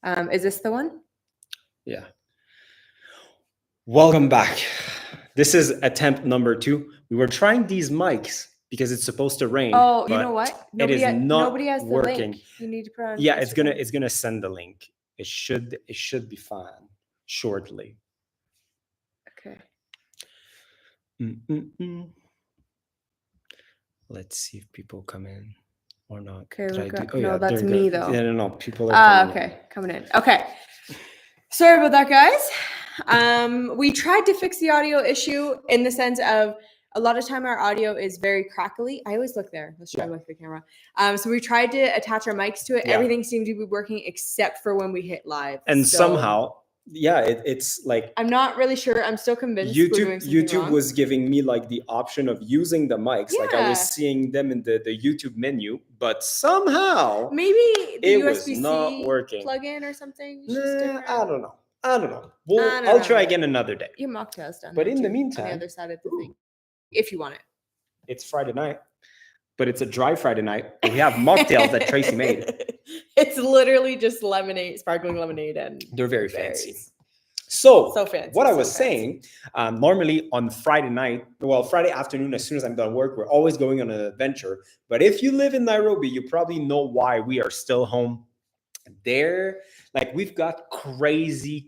Is this the one? Yeah. Welcome back. This is attempt number 2. We were trying these mics because it's supposed to rain. Oh, you know what? Nobody has working. The link. You need to put on. Yeah, it's gonna send the link. It should be fine shortly. Okay. Let's see if people come in or not. Okay, that's me though. Yeah, no, people are coming in. Coming in. Okay. Sorry about that, guys. We tried to fix the audio issue in the sense of a lot of time our audio is very crackly. I always look there. Let's try to look at the camera. So we tried to attach our mics to it. Yeah. Everything seemed to be working except for when we hit live. And somehow, it's like I'm not really sure. I'm still convinced YouTube was giving me like the option of using the mics. Yeah. Like I was seeing them in the YouTube menu, but somehow maybe the it USB-C was not working. Plug-in or something. Nah, I don't know. I'll try again another day. Your mocktail's done. But in the meantime, on the other side of the thing, if you want it. It's Friday night, but it's a dry Friday night. We have mocktails that Tracy made. It's literally just lemonade, sparkling lemonade, and they're very fancy. So fancy. What I was saying, normally on Friday afternoon, as soon as I'm done work, we're always going on an adventure. But if you live in Nairobi, you probably know why we are still home. We've got crazy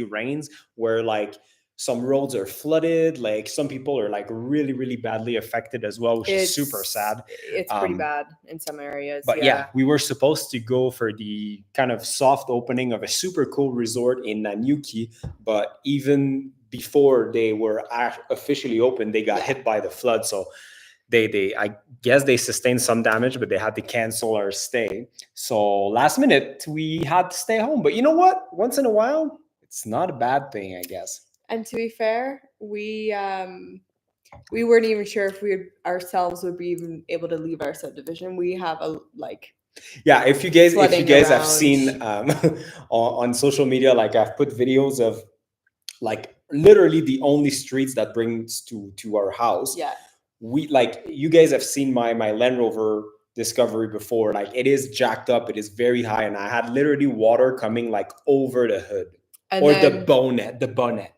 rains where like some roads are flooded. Like some people are like really, really badly affected as well, which is super sad. It's pretty bad in some areas. But yeah, we were supposed to go for the kind of soft opening of a super cool resort in Nanyuki. But even before they were officially open, they got hit by the flood. So I guess they sustained some damage, but they had to cancel our stay. So last minute, we had to stay home. But you know what? Once in a while, it's not a bad thing, I guess. And to be fair, we weren't even sure if ourselves would be even able to leave our subdivision. We have if you guys have seen on social media, like I've put videos of like literally the only streets that brings to our house. Yeah. You guys have seen my Land Rover Discovery before. Like it is jacked up, it is very high, and I had literally water coming like over the hood the bonnet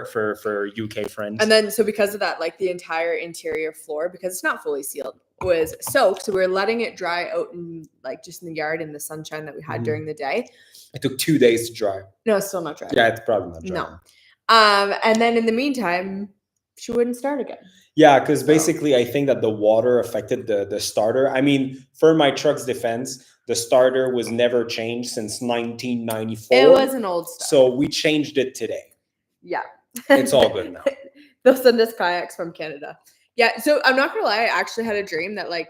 for UK friends. And then so because of that, like the entire interior floor, because it's not fully sealed, was soaked. So we were letting it dry out in like just in the yard in the sunshine that we had during the day. It took 2 days to dry. No, it's still not dry. Yeah, it's probably not dry. No. And then in the meantime, she wouldn't start again. Yeah, because basically I think that the water affected the starter. I mean, for my truck's defense, the starter was never changed since 1994. It was an old starter. So we changed it today. Yeah. It's all good now. They'll send us kayaks from Canada. Yeah, so I'm not going to lie. I actually had a dream that like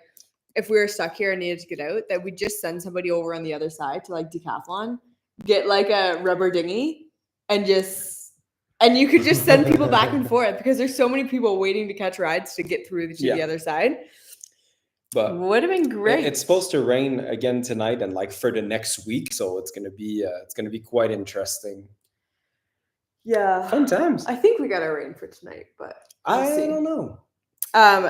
if we were stuck here and needed to get out, that we'd just send somebody over on the other side to like decathlon, get like a rubber dinghy and you could just send people back and forth because there's so many people waiting to catch rides to get through to the other side. But would have been great. It's supposed to rain again tonight and like for the next week, so it's gonna be quite interesting. Yeah, fun times. I think we got our rain for tonight, but I don't know.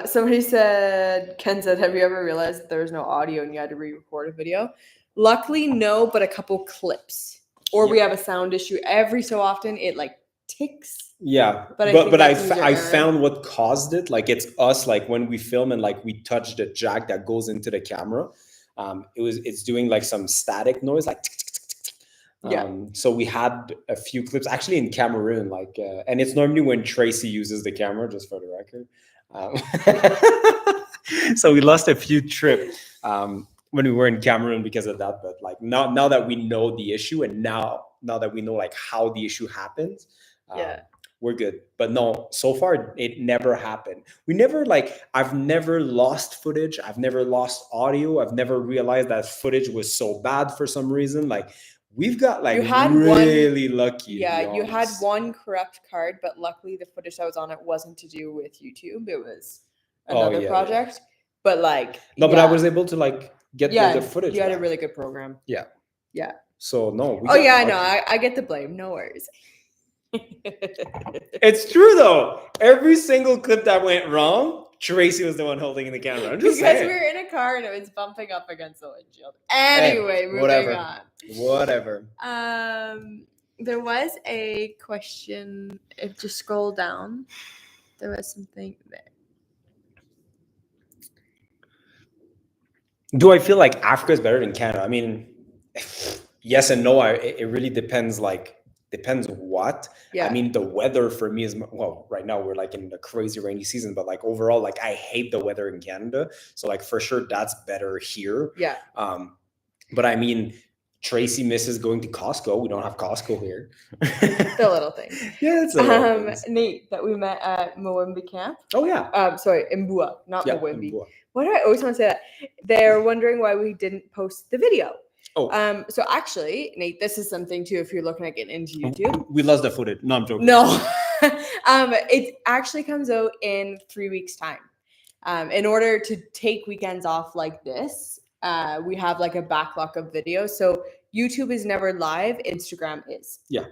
Somebody said, Ken said, have you ever realized that there was no audio and you had to re-record a video? Luckily, no, but a couple clips. Or we have a sound issue every so often. It like ticks. Yeah, but I found what caused it. Like it's us. Like when we film and like we touch the jack that goes into the camera, it's doing like some static noise, like. So we had a few clips actually in Cameroon, like, and it's normally when Tracy uses the camera, just for the record. So we lost a few trips when we were in Cameroon because of that. But like now that we know the issue and now that we know like how the issue happens, we're good. But no, so far it never happened. I've never lost footage. I've never lost audio. I've never realized that footage was so bad for some reason. Like we've got like really lucky. Yeah, you had one corrupt card, but luckily the footage that was on it wasn't to do with YouTube. It was another project. Yeah. But like but I was able to like get the footage. You had a really good program. Yeah. Yeah. So no. I know. I get the blame. No worries. It's true though. Every single clip that went wrong, Tracy was the one holding the camera. I'm because just saying. we were in a car and it was bumping up against the windshield. Anyway, moving whatever. on. Whatever. There was a question. If just scroll down, there was something there. Do I feel like Africa is better than Canada? I mean, yes and no. It really depends. Depends what. Yeah. I mean, the weather for me is, well, right now we're like in the crazy rainy season, but like overall, like I hate the weather in Canada. So like for sure that's better here. Yeah. But I mean, Tracy misses going to Costco. We don't have Costco here. The little thing. Yeah, it's a little things. Nate, that we met at Mwembe camp. Oh yeah. Sorry, Mbua, not Mwembe. Mbua. Why do I always want to say that? They're wondering why we didn't post the video. Oh. So actually, Nate, this is something too, if you're looking at getting into YouTube. We lost the footage. No, I'm joking. No. It actually comes out in 3 weeks' time. In order to take weekends off like this, we have like a backlog of videos. So YouTube is never live, Instagram is. Yeah.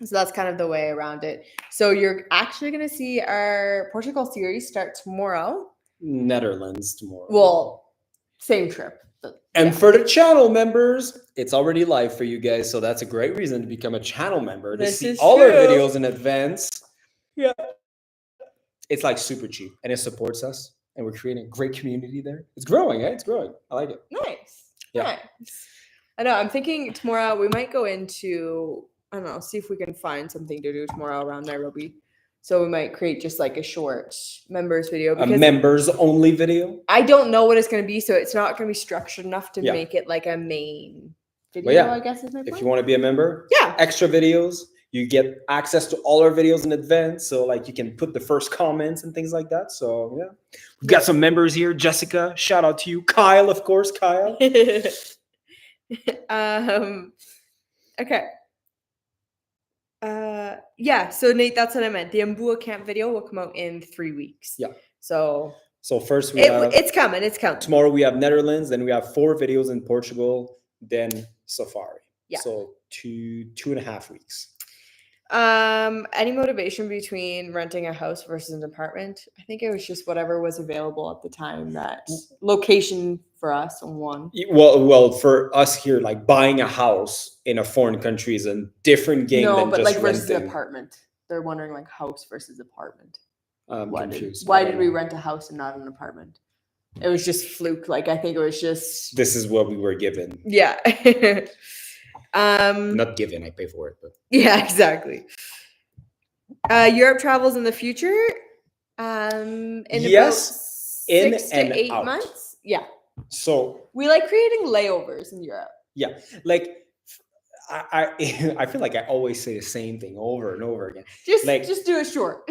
So that's kind of the way around it. So you're actually going to see our Portugal series start tomorrow. Netherlands tomorrow. Well, same trip. And for the channel members, it's already live for you guys. So that's a great reason to become a channel member, to see all our videos in advance. Yeah. It's like super cheap and it supports us. And we're creating a great community there. It's growing, eh? It's growing. I like it. Nice. Yeah. Nice. I know. I'm thinking tomorrow we might go into, I don't know, see if we can find something to do tomorrow around Nairobi. So we might create just like a short members video. A members only video? I don't know what it's going to be. So it's not going to be structured enough to make it like a main video, I guess is my point. If you want to be a member, yeah, extra videos. You get access to all our videos in advance. So like you can put the first comments and things like that. So yeah. We've got some members here. Jessica, shout out to you. Kyle, of course, Kyle. Okay. Yeah, so Nate, that's what I meant. The Mbua camp video will come out in 3 weeks. Yeah. So first it's coming. Tomorrow we have Netherlands, then we have 4 videos in Portugal, then Safari. Yeah. So 2.5 weeks. Any motivation between renting a house versus an apartment? I think it was just whatever was available at the time. That location for us on one. Well, for us here, like buying a house in a foreign country is a different game than just renting. Versus apartment. They're wondering like house versus apartment. I'm confused. Why did we rent a house and not an apartment? It was just fluke. Like I think it was just. This is what we were given. Yeah. Not given, I pay for it, but yeah, exactly. Europe travels in the future. In about 6 to 8 months. Yeah. So we like creating layovers in Europe. Yeah, like I feel like I always say the same thing over and over again. Just do it short.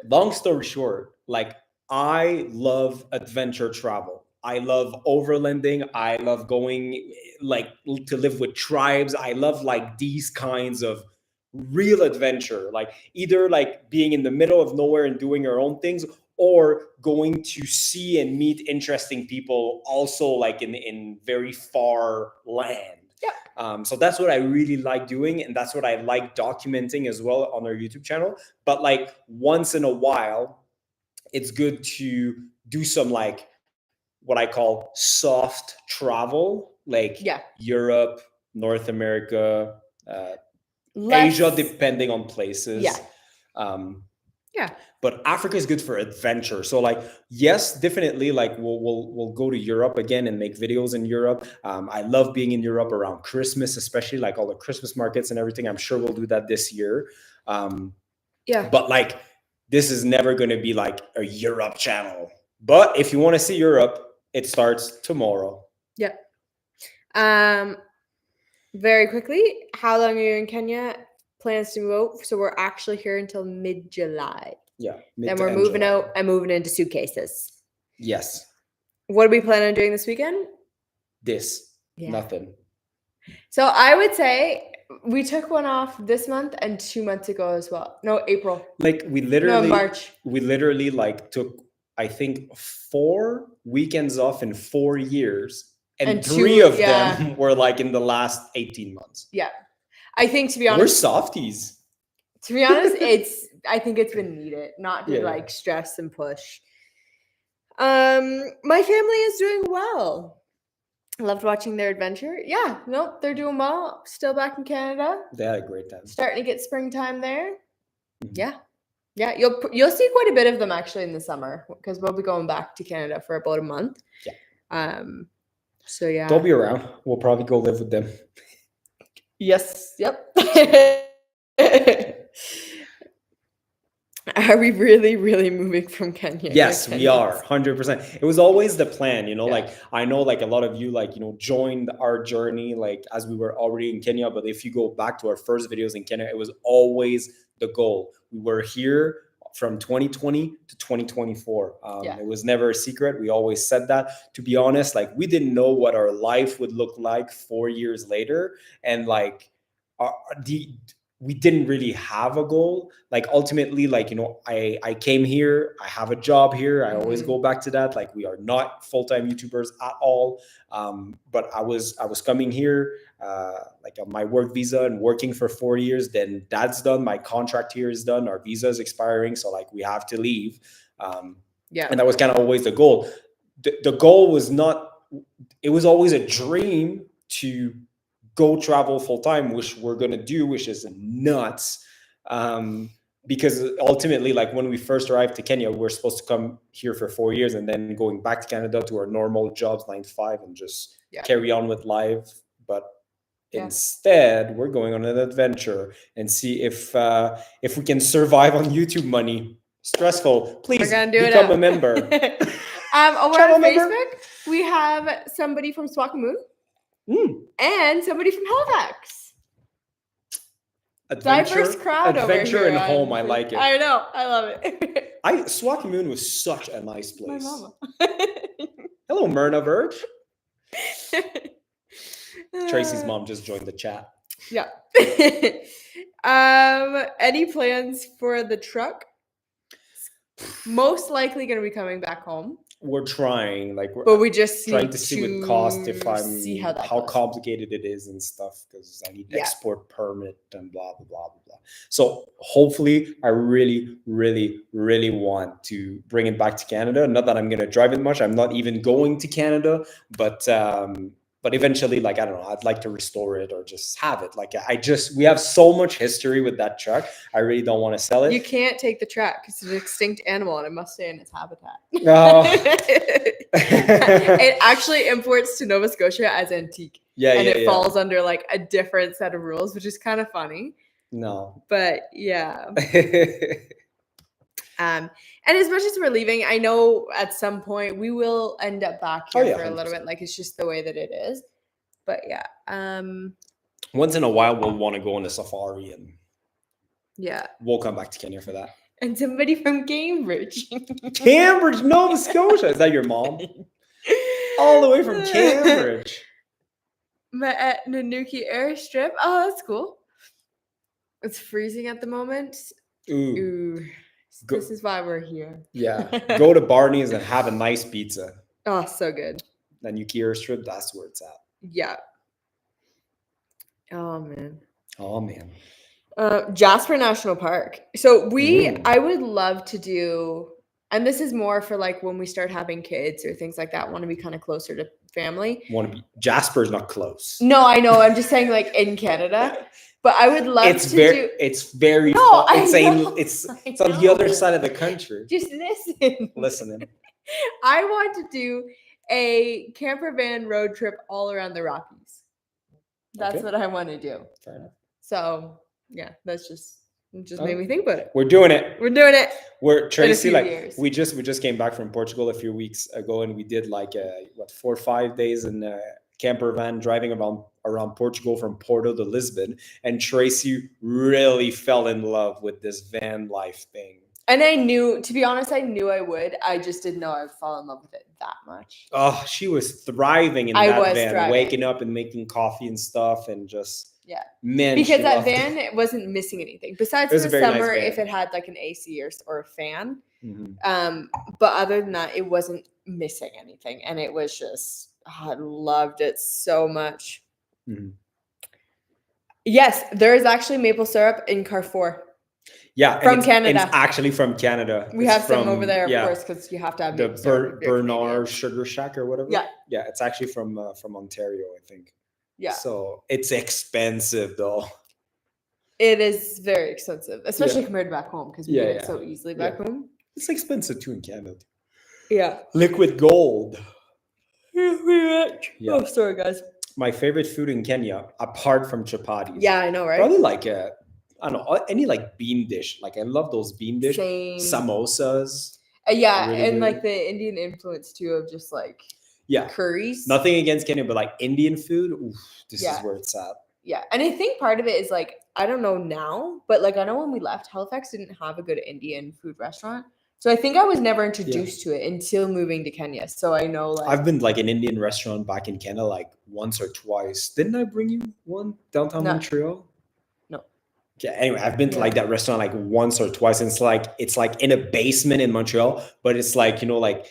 Long story short, like I love adventure travel. I love overlanding. I love going like to live with tribes. I love like these kinds of real adventure, like either like being in the middle of nowhere and doing our own things, or going to see and meet interesting people also like in very far land. Yeah. So that's what I really like doing, and that's what I like documenting as well on our YouTube channel. But like once in a while, it's good to do some like what I call soft travel, like Europe, North America, Asia, depending on places. Yeah. But Africa is good for adventure. So like, yes, definitely like we'll go to Europe again and make videos in Europe. I love being in Europe around Christmas, especially like all the Christmas markets and everything. I'm sure we'll do that this year. But like, this is never going to be like a Europe channel. But if you want to see Europe, it starts tomorrow. Yeah. Very quickly, how long are you in Kenya? Plans to move out. So we're actually here until mid-July. Yeah. Then we're moving out and moving into suitcases. Yes. What do we plan on doing this weekend? Nothing. So I would say we took one off this month and 2 months ago as well. No, April. Like March. We literally like took, I think, 4 weekends off in 4 years. And 3 of them were like in the last 18 months. Yeah. I think, to be honest, we're softies. To be honest, I think it's been needed, not to like stress and push. My family is doing well. I loved watching their adventure. Yeah, nope, they're doing well. Still back in Canada. They had a great time. Starting to get springtime there. Mhm. Yeah, you'll see quite a bit of them actually in the summer because we'll be going back to Canada for about a month. Yeah. So yeah. They'll be around. We'll probably go live with them. Yes. Yep. Are we really, really moving from Kenya? Yes, we are 100%. It was always the plan, like I know like a lot of you like, joined our journey like as we were already in Kenya. But if you go back to our first videos in Kenya, it was always the goal. We were here from 2020 to 2024. It was never a secret. We always said that. To be honest, like we didn't know what our life would look like 4 years later. And like we didn't really have a goal. Like ultimately, like, I came here, I have a job here. I always go back to that. Like we are not full-time YouTubers at all. But I was coming here, like on my work visa and working for 4 years. Then that's done. My contract here is done. Our visa is expiring. So like we have to leave. And that was kind of always the goal. The goal was not, it was always a dream to go travel full time, which we're going to do, which is nuts. Because ultimately, like when we first arrived to Kenya, we're supposed to come here for 4 years and then going back to Canada to our normal jobs, 9 to 5, and just carry on with life. But instead, we're going on an adventure and see if we can survive on YouTube money. Stressful. Please become a member. Over on Facebook, we have somebody from Swakamoon. And somebody from Halifax. Diverse crowd adventure over here. and home. I like it. I know. I love it. Swakamoon was such a nice place. My mama. Hello, Myrna Verge. Tracy's mom just joined the chat. Yeah. Any plans for the truck? Most likely going to be coming back home. We're trying, but we just trying to see with cost if see how complicated it is and stuff, because I need export permit and blah blah blah blah blah. So hopefully, I really, really, really want to bring it back to Canada. Not that I'm gonna drive it much. I'm not even going to Canada, but eventually, like I don't know, I'd like to restore it or just have it. Like we have so much history with that truck. I really don't want to sell it. You can't take the truck because it's an extinct animal and it must stay in its habitat. It actually imports to Nova Scotia as antique. And it falls under like a different set of rules, which is kind of funny. No. But yeah. And as much as we're leaving, I know at some point we will end up back here for a little bit. Like it's just the way that it is. But yeah. Once in a while we'll want to go on a safari and we'll come back to Kenya for that. And somebody from Cambridge. Cambridge, Nova Scotia. Is that your mom? All the way from Cambridge. Met at Nanuki Airstrip. Oh, that's cool. It's freezing at the moment. Ooh. This is why we're here. Yeah. Go to Barney's and have a nice pizza. Oh, so good. Nanuki Airstrip, that's where it's at. Yeah. Oh, man. Jasper National Park. So I would love to do, and this is more for like when we start having kids or things like that, want to be kind of closer to family. Jasper's not close. No, I know. I'm just saying like in Canada. But I would love it's very far. It's on the other side of the country. Just listen. Listening. I want to do a camper van road trip all around the Rockies. That's what I want to do. Fair enough. So yeah, that's just made me think about it. We're doing it. We're Tracy, like we just came back from Portugal a few weeks ago, and we did like 4 or 5 days in a camper van driving around Portugal from Porto to Lisbon. And Tracy really fell in love with this van life thing. And I knew, to be honest, I would. I just didn't know I would fall in love with it that much. Oh, she was thriving in that van, waking up and making coffee and stuff, and just because that van it wasn't missing anything besides the summer nice if it had like an AC or a fan. But other than that, it wasn't missing anything, and it was just I loved it so much. Yes, there is actually maple syrup in Carrefour. Yeah, and From it's Canada. actually from Canada. We It's have some from, over there, of yeah, course, because you have to have the maple syrup if you're Bernard Canadian. Sugar Shack or whatever. Yeah. Yeah, it's actually from Ontario, I think. Yeah. So it's expensive though. It is very expensive, especially Yeah. compared to back home, because we Yeah, get it yeah. so easily back home. It's expensive too in Canada. Yeah. Liquid gold. Yeah. Yeah. Oh, sorry, guys. My favorite food in Kenya, apart from chapatis. Yeah, I know, right? Probably like I don't know, any like bean dish. Like I love those bean dish. Same. Samosas. Yeah, really and good. like the Indian influence too of just like curries. Nothing against Kenya, but like Indian food, oof, this is where it's at. Yeah, and I think part of it is like, I don't know now, but like I know when we left, Halifax didn't have a good Indian food restaurant. So I think I was never introduced to it until moving to Kenya. So I know like I've been like an Indian restaurant back in Kenya like once or twice. Didn't I bring you one downtown Montreal? No. Okay, anyway, I've been to like that restaurant like once or twice. And it's like in a basement in Montreal, but it's like, like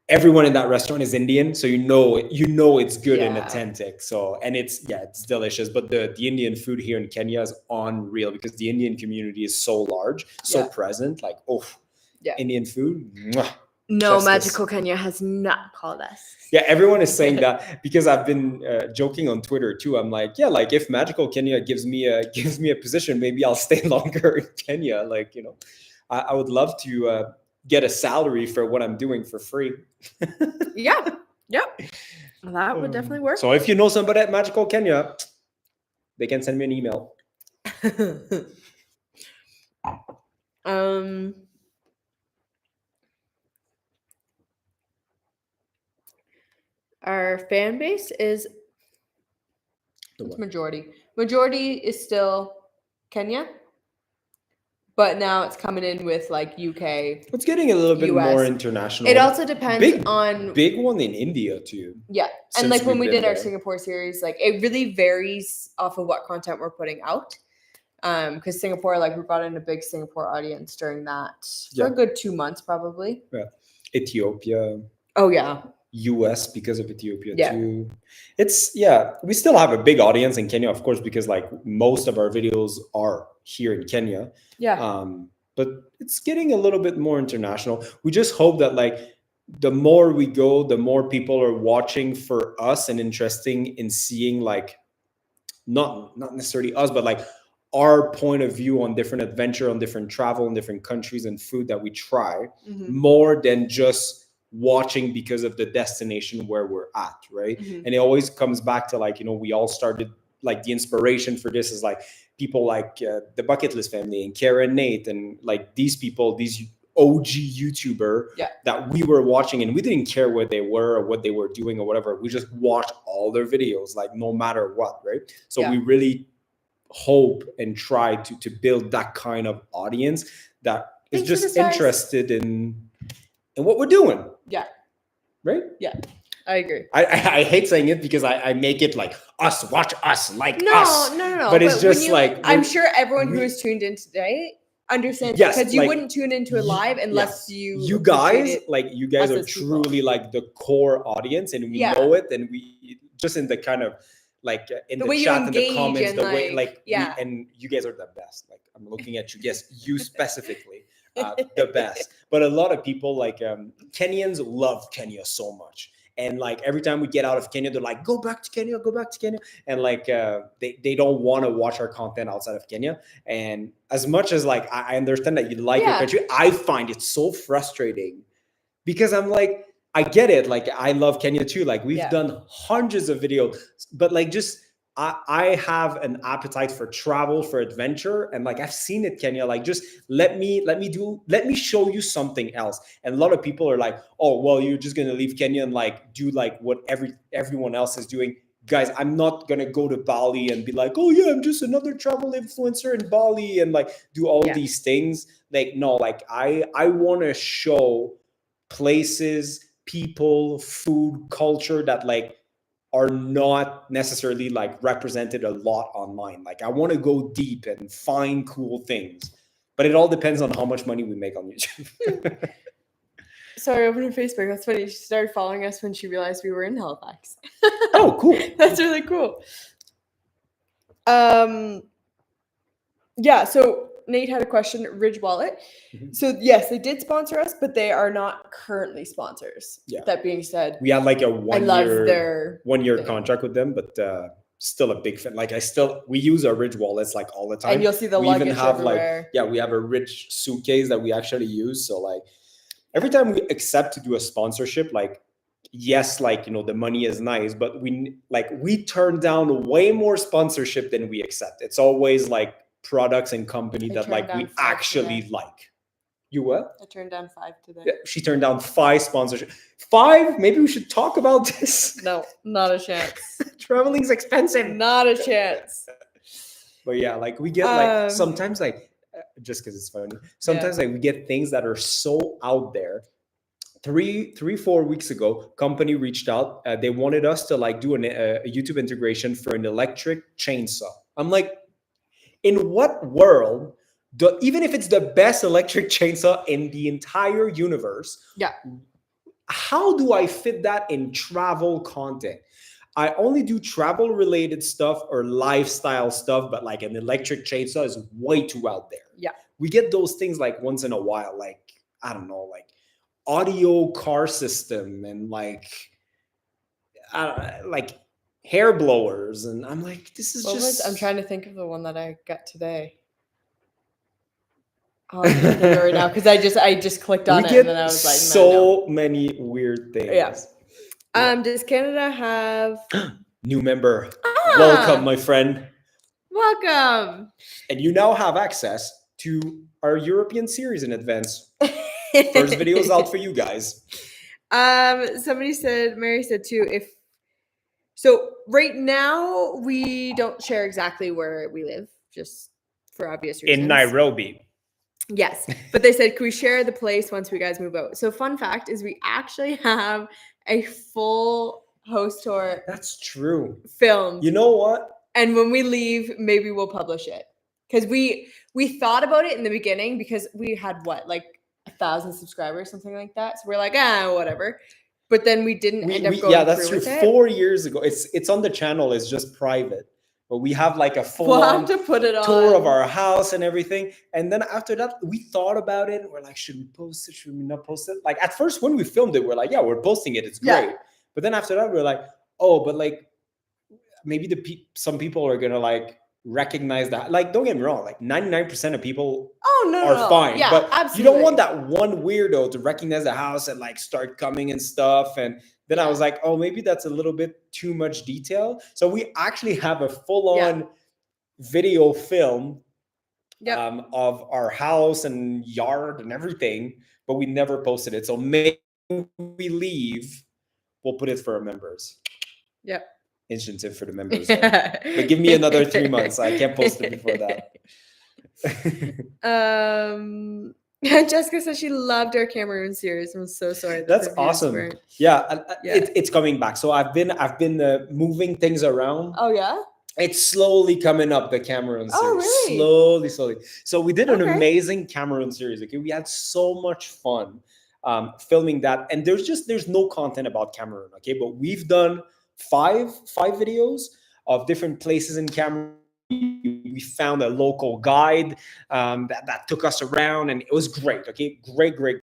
everyone in that restaurant is Indian, so you know it's good and authentic. So and it's delicious. But the Indian food here in Kenya is unreal because the Indian community is so large, so present. Like Indian food. Mwah, no, Magical Kenya has not called us. Yeah, everyone is saying that because I've been joking on Twitter too. I'm like, like if Magical Kenya gives me a position, maybe I'll stay longer in Kenya. Like I would love to get a salary for what I'm doing for free. Yeah. That would definitely work. So if you know somebody at Magical Kenya, they can send me an email. Our fan base is majority. Majority is still Kenya. But now it's coming in with like UK. It's getting a little bit more international. It also depends on big one in India too. Yeah. And like when we did our Singapore series, like it really varies off of what content we're putting out. Because Singapore, like we brought in a big Singapore audience during that for a good 2 months probably. Yeah. Ethiopia. Oh yeah. US because of Ethiopia too. It's we still have a big audience in Kenya, of course, because like most of our videos are here in Kenya. Yeah. But it's getting a little bit more international. We just hope that like the more we go, the more people are watching for us and interesting in seeing like not necessarily us, but like our point of view on different adventure, on different travel, in different countries and food that we try, more than just watching because of the destination where we're at, right? And it always comes back to like, we all started like the inspiration for this is like people like the Bucket List family and Kara and Nate and like these people, these OG YouTuber that we were watching, and we didn't care where they were or what they were doing or whatever. We just watched all their videos, like no matter what, right? So we really hope and try to build that kind of audience that is just interested in what we're doing. Yeah. Right? Yeah. I agree. I hate saying it because I make it like us, watch us, like us. No. But it's just like I'm sure everyone who is tuned in today understands because you wouldn't tune into it live unless you guys are truly like the core audience, and we know it, and we just in the kind of like in the chat and the comments, the way like and you guys are the best. Like I'm looking at you, yes, you specifically. The best. But a lot of people like Kenyans love Kenya so much, and like every time we get out of Kenya, they're like, go back to Kenya, and like they don't want to watch our content outside of Kenya. And as much as like I understand that you like your country, I find it so frustrating because I'm like, I get it, like I love Kenya too, like we've done hundreds of videos, but like just I have an appetite for travel, for adventure, and like I've seen it, Kenya. Like, just let me show you something else. And a lot of people are like, "Oh, well, you're just gonna leave Kenya and like do like what everyone else is doing." Guys, I'm not gonna go to Bali and be like, "Oh yeah, I'm just another travel influencer in Bali," and like do all these things. Like, no, like I want to show places, people, food, culture that like are not necessarily like represented a lot online. Like I want to go deep and find cool things, but it all depends on how much money we make on YouTube. Sorry, open her Facebook. That's funny. She started following us when she realized we were in Halifax. Oh, cool. That's really cool. Yeah. So Nate had a question. Ridge Wallet. Mhm. So yes, they did sponsor us, but they are not currently sponsors. Yeah. That being said, We had like a I love their 1 year thing. contract with them, but still a big fan. Like we use our Ridge wallets like all the time. And you'll see the we luggage even have everywhere. we have a Ridge suitcase that we actually use. So like every time we accept to do a sponsorship, like yes, like the money is nice, but we turn down way more sponsorship than we accept. It's always like products and company that like we actually like. You what? I turned down 5 today. Yeah, she turned down 5 sponsorship. 5? Maybe we should talk about this. No, not a chance. Traveling's expensive. Not a chance. But yeah, like we get like sometimes like just because it's funny. Sometimes like we get things that are so out there. 4 weeks ago, company reached out. They wanted us to like do a YouTube integration for an electric chainsaw. I'm like, in what world? Even if it's the best electric chainsaw in the entire universe, how do I fit that in travel content? I only do travel related stuff or lifestyle stuff, but like an electric chainsaw is way too out there. Yeah. We get those things like once in a while, like, I don't know, like audio car system and like hair blowers. And I'm like, this is I'm trying to think of the one that I got today. Oh, I'm thinking of it right now because I just clicked on it and then I was like, so many weird things. Yeah. Does Canada have new member? Welcome, my friend. Welcome. And you now have access to our European series in advance. First video's out for you guys. Somebody said, Mary said too, so right now we don't share exactly where we live, just for obvious reasons. In Nairobi. Yes, but they said, can we share the place once we guys move out? So fun fact is we actually have a full host tour. That's true. Filmed. You know what? And when we leave, maybe we'll publish it. Because we thought about it in the beginning because we had like 1,000 subscribers, something like that. So we're like, whatever. But then we didn't end up going yeah, that's through true. with 4 years ago. It's on the channel, it's just private. But we have like a full tour of our house and everything. And then after that, we thought about it. And we're like, should we post it? Should we not post it? Like at first when we filmed it, we're like, yeah, we're posting it. It's great. Yeah. But then after that, we're like, oh, but like maybe some people are going to like recognize that. Like, don't get me wrong. Like 99% of people are fine. Yeah, but absolutely. You don't want that one weirdo to recognize the house and like start coming and stuff. And then I was like, oh, maybe that's a little bit too much detail. So we actually have a full-on video film of our house and yard and everything, but we never posted it. So maybe when we leave, we'll put it for our members. Yep. Incentive for the members. But give me another 3 months. I can't post it before that. Jessica says she loved our Cameroon series. I'm so sorry. That's awesome. Yeah, it's coming back. So I've been moving things around. Oh yeah. It's slowly coming up, the Cameroon series. Oh really? Slowly. So we did an amazing Cameroon series. Okay, we had so much fun filming that, and there's no content about Cameroon. Okay, but we've done five videos of different places in Cameroon. We found a local guide that took us around, and it was great. Okay, great.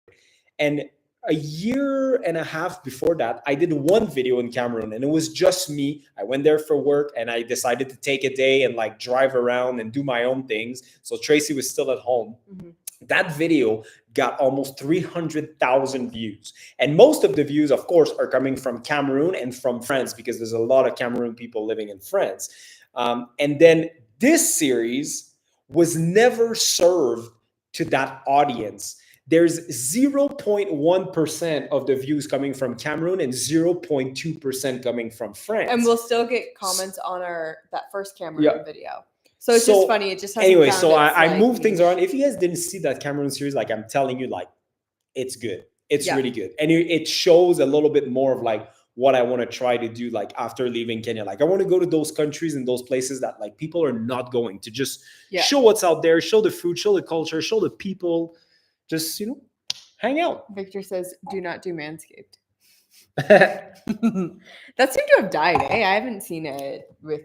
And a year and a half before that, I did one video in Cameroon, and it was just me. I went there for work, and I decided to take a day and like drive around and do my own things. So Tracy was still at home. Mm-hmm. That video got almost 300,000 views. And most of the views, of course, are coming from Cameroon and from France, because there's a lot of Cameroon people living in France. And then this series was never served to that audience. There's 0.1% of the views coming from Cameroon and 0.2% coming from France. And we'll still get comments on that first Cameroon video. So it's just funny. It just hasn't anyway. So I moved things around. If you guys didn't see that Cameroon series, like I'm telling you, like it's good. It's really good, and it shows a little bit more of like what I want to try to do. Like after leaving Kenya, like I want to go to those countries and those places that like people are not going to. Just show what's out there, show the food, show the culture, show the people. Just hang out. Victor says, "Do not do Manscaped." That seemed to have died. I haven't seen it with.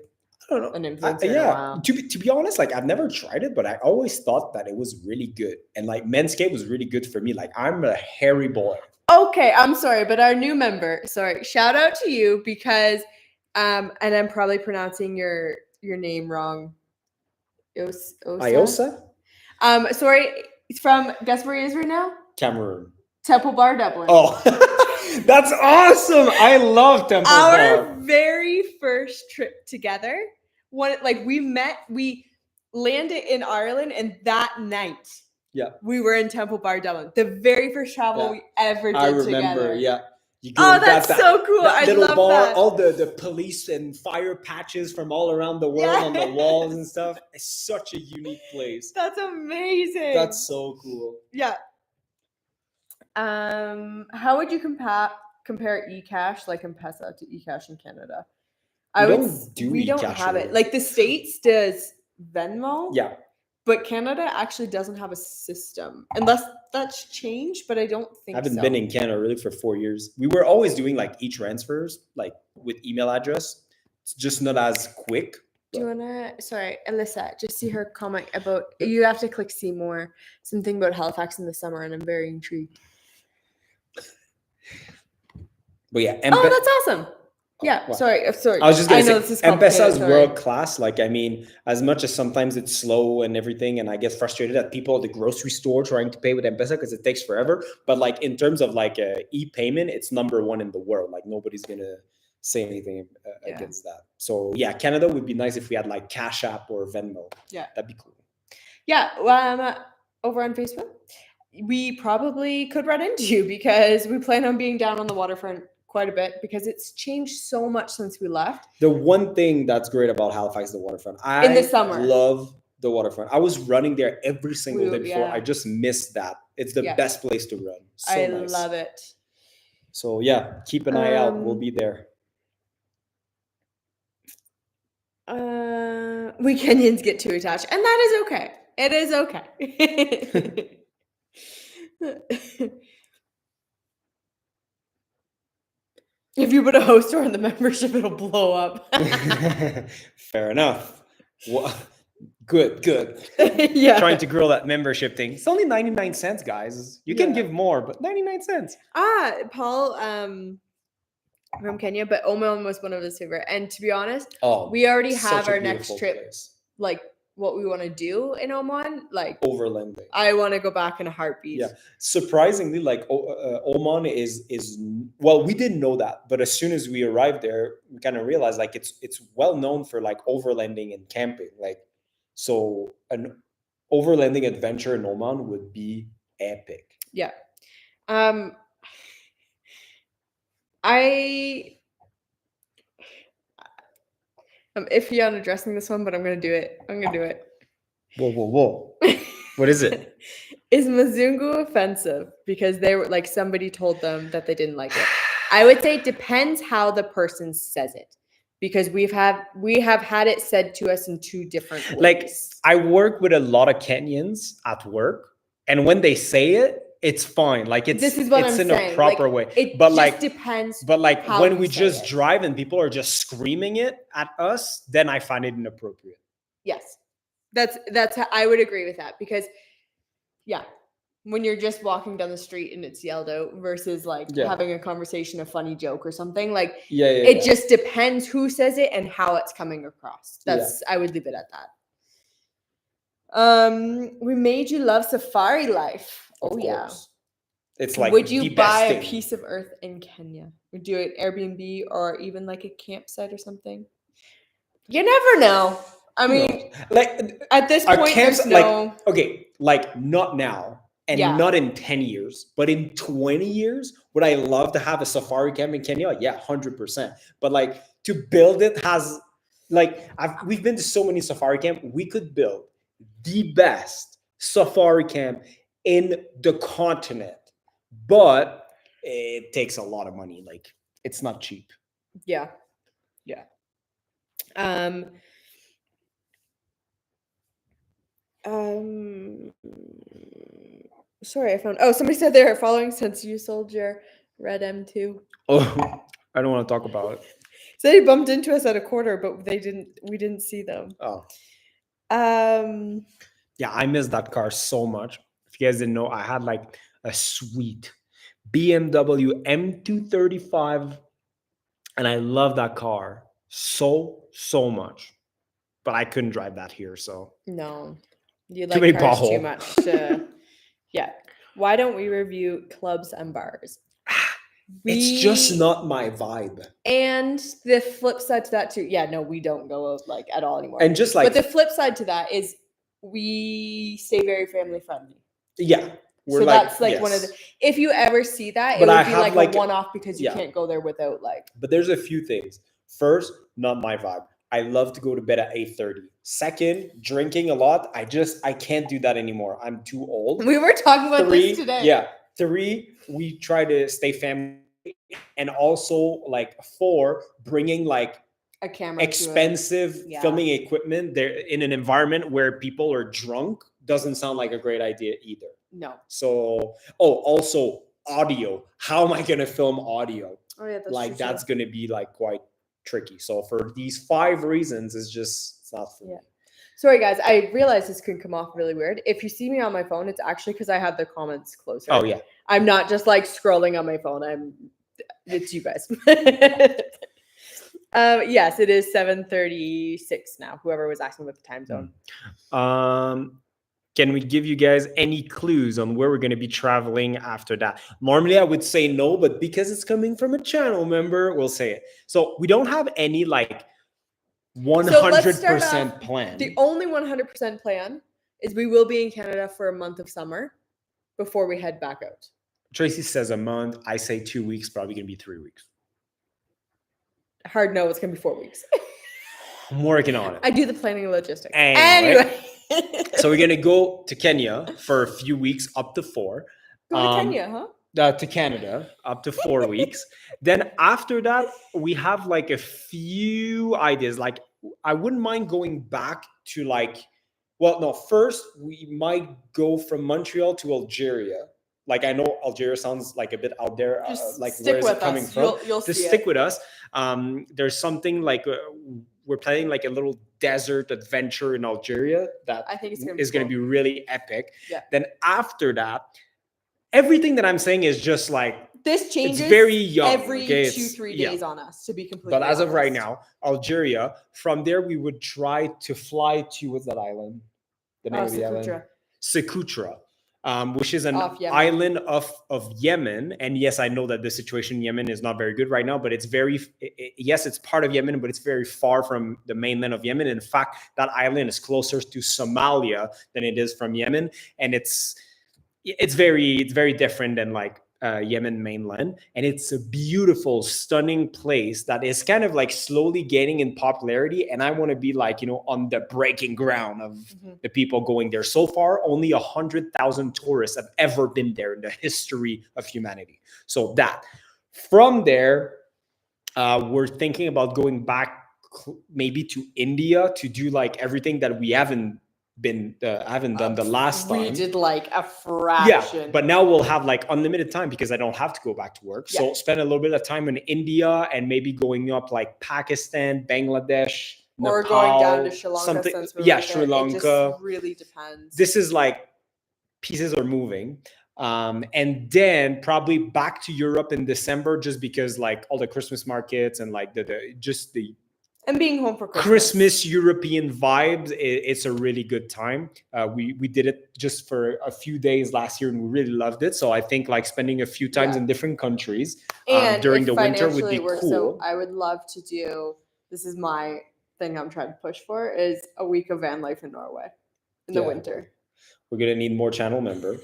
I don't an know. influencer in a Yeah, while. to be honest, like I've never tried it, but I always thought that it was really good. And like Manscaped was really good for me. Like I'm a hairy boy. Okay, I'm sorry, but our new member, sorry, shout out to you because, and I'm probably pronouncing your name wrong. Osa? Iosa? Sorry, it's from, guess where he is right now? Cameroon. Temple Bar, Dublin. Oh, that's awesome. I love Temple Bar. Our very first trip together, we landed in Ireland, and that night, we were in Temple Bar, Dublin. The very first travel we ever did together. I remember, You go, that's so cool. That I little love bar, that. all the police and fire patches from all around the world on the walls and stuff. It's such a unique place. That's amazing. That's so cool. Yeah. How would you compare eCash, like M-Pesa, to eCash in Canada? We don't have it. Like the States does Venmo. Yeah. But Canada actually doesn't have a system, unless that's changed, but I don't think so. I haven't been in Canada really for 4 years. We were always doing like e-transfers, like with email address. It's just not as quick. Do you wanna, sorry, Alyssa, just see her comment about, you have to click see more, something about Halifax in the summer, and I'm very intrigued. But yeah. Oh, that's awesome. Yeah, well, sorry. I was just going to say, this is M-Pesa is world class. Like, I mean, as much as sometimes it's slow and everything, and I get frustrated at people at the grocery store trying to pay with M-Pesa because it takes forever. But like in terms of like e-payment, it's #1 in the world. Like nobody's going to say anything against that. So yeah, Canada would be nice if we had like Cash App or Venmo. Yeah, that'd be cool. Yeah, over on Facebook, we probably could run into you because we plan on being down on the waterfront quite a bit because it's changed so much since we left. The one thing that's great about Halifax is the waterfront. In the summer, love the waterfront. I was running there every single day before. I just missed that. It's the best place to run. So nice. Love it. So yeah, keep an eye out. We'll be there. We Kenyans get too attached, and that is okay. It is okay. If you put a host store in the membership, it'll blow up. Fair enough. Well, good. Yeah. Trying to grow that membership thing. It's only 99 cents, guys. You can give more, but 99 cents. Paul, from Kenya, but Oman was one of his favorite. And to be honest, we already have our next trip, like what we want to do in Oman, like overlanding. I want to go back in a heartbeat. Yeah, surprisingly, like Oman is well, we didn't know that, but as soon as we arrived there, we kind of realized like it's well known for like overlanding and camping. Like, so an overlanding adventure in Oman would be epic. Yeah. I'm iffy on addressing this one, but I'm going to do it. Whoa. What is it? Is Mzungu offensive? Because they were like, somebody told them that they didn't like it. I would say it depends how the person says it. Because we have had it said to us in 2 different ways. Like, I work with a lot of Kenyans at work, and when they say it, it's fine. Like it's in a proper way. It but just like depends. But like when we just drive and people are just screaming it at us, then I find it inappropriate. Yes, that's how I would agree with that, because when you're just walking down the street and it's yelled out versus like having a conversation, a funny joke or something, like it just depends who says it and how it's coming across. I would leave it at that. We made you love safari life. Of course. It's like, would you buy a piece of earth in Kenya? Would you do it Airbnb or even like a campsite or something? You never know. I mean, like at this point, there's no. Like not now and not in 10 years, but in 20 years, would I love to have a safari camp in Kenya? Yeah, 100%. But like to build it has like we've been to so many safari camp. We could build the best safari camp in the continent, but it takes a lot of money. Like it's not cheap. Yeah. Sorry, I found. Oh, somebody said they're following since you sold your red M2. Oh, I don't want to talk about it. So they bumped into us at a quarter, but we didn't see them. Oh. Um, Yeah, I miss that car so much. If you guys didn't know, I had like a sweet BMW M235, and I love that car so much. But I couldn't drive that here, so no, you too like many cars too pothole. much to. Yeah. Why don't we review clubs and bars? It's just not my vibe. And the flip side to that too. Yeah, no, we don't go out like at all anymore. And just like, but the flip side to that is we stay very family friendly. Yeah. So that's like one of the, if you ever see that, But it would I be have like a one-off because you can't go there without like. But there's a few things. First, not my vibe. I love to go to bed at 8:30. Second, drinking a lot. I can't do that anymore. I'm too old. We were talking about this today. Yeah. 3, we try to stay family. And also like 4, bringing like a camera, expensive filming equipment there in an environment where people are drunk doesn't sound like a great idea either. No. So, also audio. How am I going to film audio? Oh yeah, that's going to be like quite tricky. So for these 5 reasons, it's not for me. Sorry guys, I realized this could come off really weird. If you see me on my phone, it's actually because I have the comments closer. Oh yeah. I'm not just like scrolling on my phone. It's you guys. Yes, it is 7:36 now. Whoever was asking about the time zone. Can we give you guys any clues on where we're going to be traveling after that? Normally I would say no, but because it's coming from a channel member, we'll say it. So we don't have any like 100% plan. The only 100% plan is we will be in Canada for a month of summer before we head back out. Tracy says a month. I say 2 weeks, probably going to be 3 weeks. Hard no, it's going to be 4 weeks. I'm working on it. I do the planning and logistics. Anyway. So we're going to go to Kenya for a few weeks, up to 4. Go to Kenya, huh? To Canada, up to 4 weeks. Then after that, we have like a few ideas. Like I wouldn't mind going back to like, first we might go from Montreal to Algeria. Like I know Algeria sounds like a bit out there. Like where is it coming from? You'll Just stick with us. There's something like we're planning like a little desert adventure in Algeria that I think is going to be really epic. Yeah. Then after that, everything that I'm saying is just like this changes. It's very young. Every 2-3 days on us, to be completely. But as of right now, Algeria. From there, we would try to fly to what's that island? The name of the island? Socotra. Which is an island of Yemen. And yes, I know that the situation in Yemen is not very good right now, but it's it's part of Yemen, but it's very far from the mainland of Yemen. In fact, that island is closer to Somalia than it is from Yemen. And it's very different than like Yemen mainland. And it's a beautiful, stunning place that is kind of like slowly gaining in popularity. And I want to be like, on the breaking ground of the people going there. So far, only 100,000 tourists have ever been there in the history of humanity. So that from there, we're thinking about going back maybe to India to do like everything that we haven't done the last time. We did like a fraction. Yeah, but now we'll have like unlimited time because I don't have to go back to work. So spend a little bit of time in India and maybe going up like Pakistan, Bangladesh, or Nepal, going down to Sri Lanka. Sri Lanka. It just really depends. This is like pieces are moving. And then probably back to Europe in December, just because like all the Christmas markets and like the and being home for Christmas European vibes, it's a really good time. We did it just for a few days last year and we really loved it. So I think like spending a few times in different countries during the winter would be cool. So I would love to do, this is my thing I'm trying to push for, is a week of van life in Norway in the winter. We're going to need more channel member.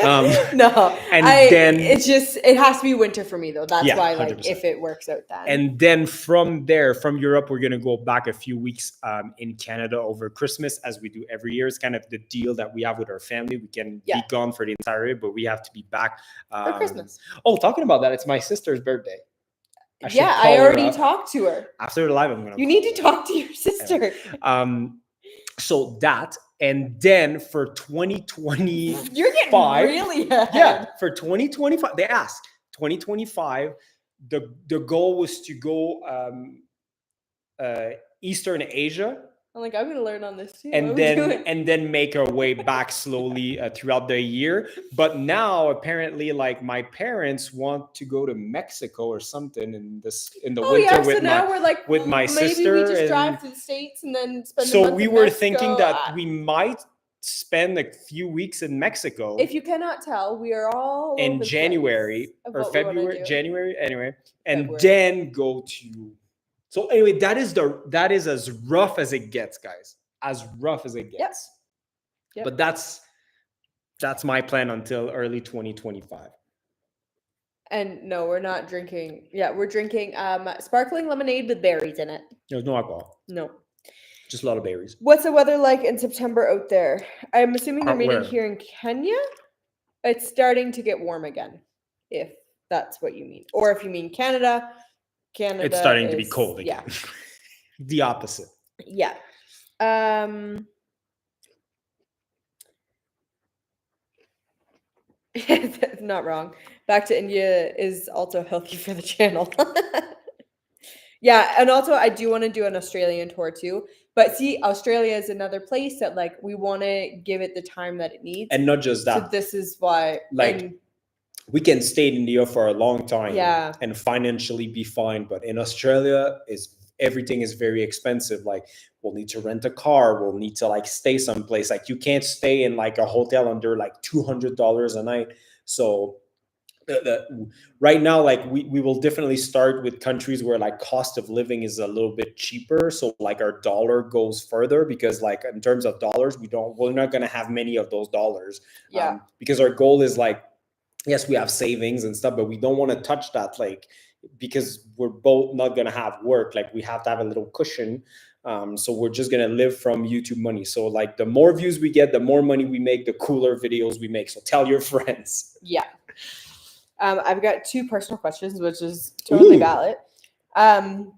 Then it has to be winter for me though. That's why like 100%. If it works out then. And then from Europe, we're gonna go back a few weeks in Canada over Christmas, as we do every year. It's kind of the deal that we have with our family. We can be gone for the entire year, but we have to be back for Christmas. Oh, talking about that, it's my sister's birthday. I already talked to her. After the live, I'm gonna. You need to talk to your sister. So that. And then for 2025, you're getting really ahead. Yeah, for 2025, they asked 2025. The goal was to go Eastern Asia. I'm like, I'm gonna learn on this too. And then make our way back slowly throughout the year. But now apparently, like, my parents want to go to Mexico or something in the winter with now we're like, with my maybe sister. we just drive to the States and then spend. So we were thinking that we might spend a few weeks in Mexico. If you cannot tell, we are all in January or February, January anyway, and then go to. So anyway, that is as rough as it gets, guys. As rough as it gets. Yep. But that's my plan until early 2025. And no, we're not drinking. Yeah, we're drinking sparkling lemonade with berries in it. There's no alcohol. No. Just a lot of berries. What's the weather like in September out there? I'm assuming they're meeting here in Kenya. It's starting to get warm again, if that's what you mean. Or if you mean Canada. It's starting to be cold again. Yeah. The opposite. Yeah. Not wrong. Back to India is also healthy for the channel. Yeah, and also I do want to do an Australian tour too. But see, Australia is another place that like we want to give it the time that it needs. And not just that. So this is why we can stay in India for a long time and financially be fine. But in Australia, everything is very expensive. Like, we'll need to rent a car. We'll need to like stay someplace. Like, you can't stay in like a hotel under like $200 a night. So right now, like we will definitely start with countries where like cost of living is a little bit cheaper. So like our dollar goes further, because like in terms of dollars, we're not going to have many of those dollars. Yeah. Because our goal is like, yes, we have savings and stuff, but we don't want to touch that, like, because we're both not going to have work. Like, we have to have a little cushion. So we're just going to live from YouTube money. So like the more views we get, the more money we make, the cooler videos we make. So tell your friends. Yeah. I've got 2 personal questions, which is totally valid. I'm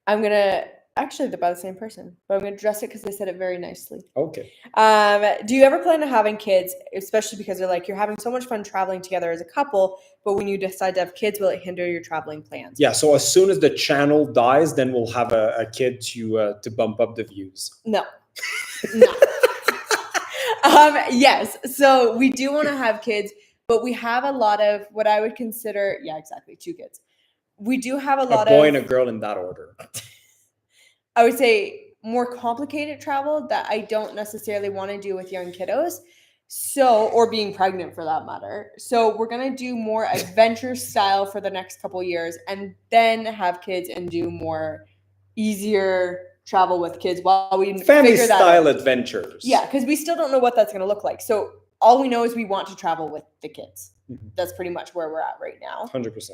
going to actually, they're by the same person, but I'm going to address it because they said it very nicely. Okay. Do you ever plan on having kids, especially because they're like, you're having so much fun traveling together as a couple, but when you decide to have kids, will it hinder your traveling plans? Yeah. So as soon as the channel dies, then we'll have a kid to bump up the views. No. Yes. So we do want to have kids, but we have a lot of what I would consider, 2 kids. We do have a lot of... A boy and a girl in that order. I would say more complicated travel that I don't necessarily want to do with young kiddos. So, or being pregnant for that matter. So we're going to do more adventure style for the next couple years, and then have kids and do more easier travel with kids while we family figure that style out. Adventures. Yeah, because we still don't know what that's going to look like. So all we know is we want to travel with the kids. Mm-hmm. That's pretty much where we're at right now. 100%.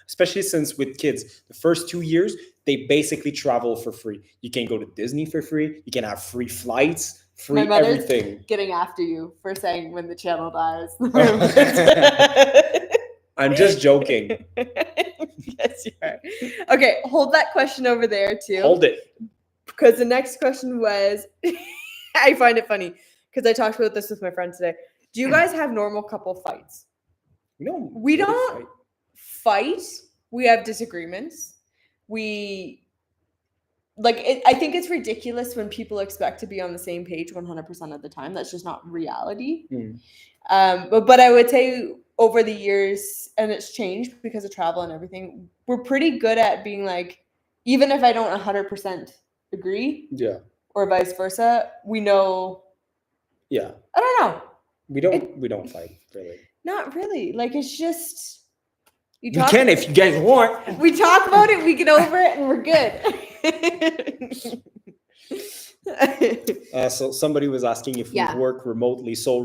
Especially since with kids, the first 2 years, they basically travel for free. You can go to Disney for free. You can have free flights, free My mother's everything. Getting after you for saying when the channel dies. I'm just joking. Yes, you are. Okay, hold that question over there too. Hold it. Because the next question was, I find it funny because I talked about this with my friends today. Do you guys have normal couple fights? No, we don't fight. We have disagreements. I think it's ridiculous when people expect to be on the same page 100% of the time. That's just not reality. But I would say over the years, and it's changed because of travel and everything, we're pretty good at being like, even if I don't 100% agree, or vice versa, we know. Yeah. I don't know. We don't fight, really. Not really. Like, it's just... You can if you guys want. We talk about it, we get over it, and we're good. So somebody was asking if we work remotely. So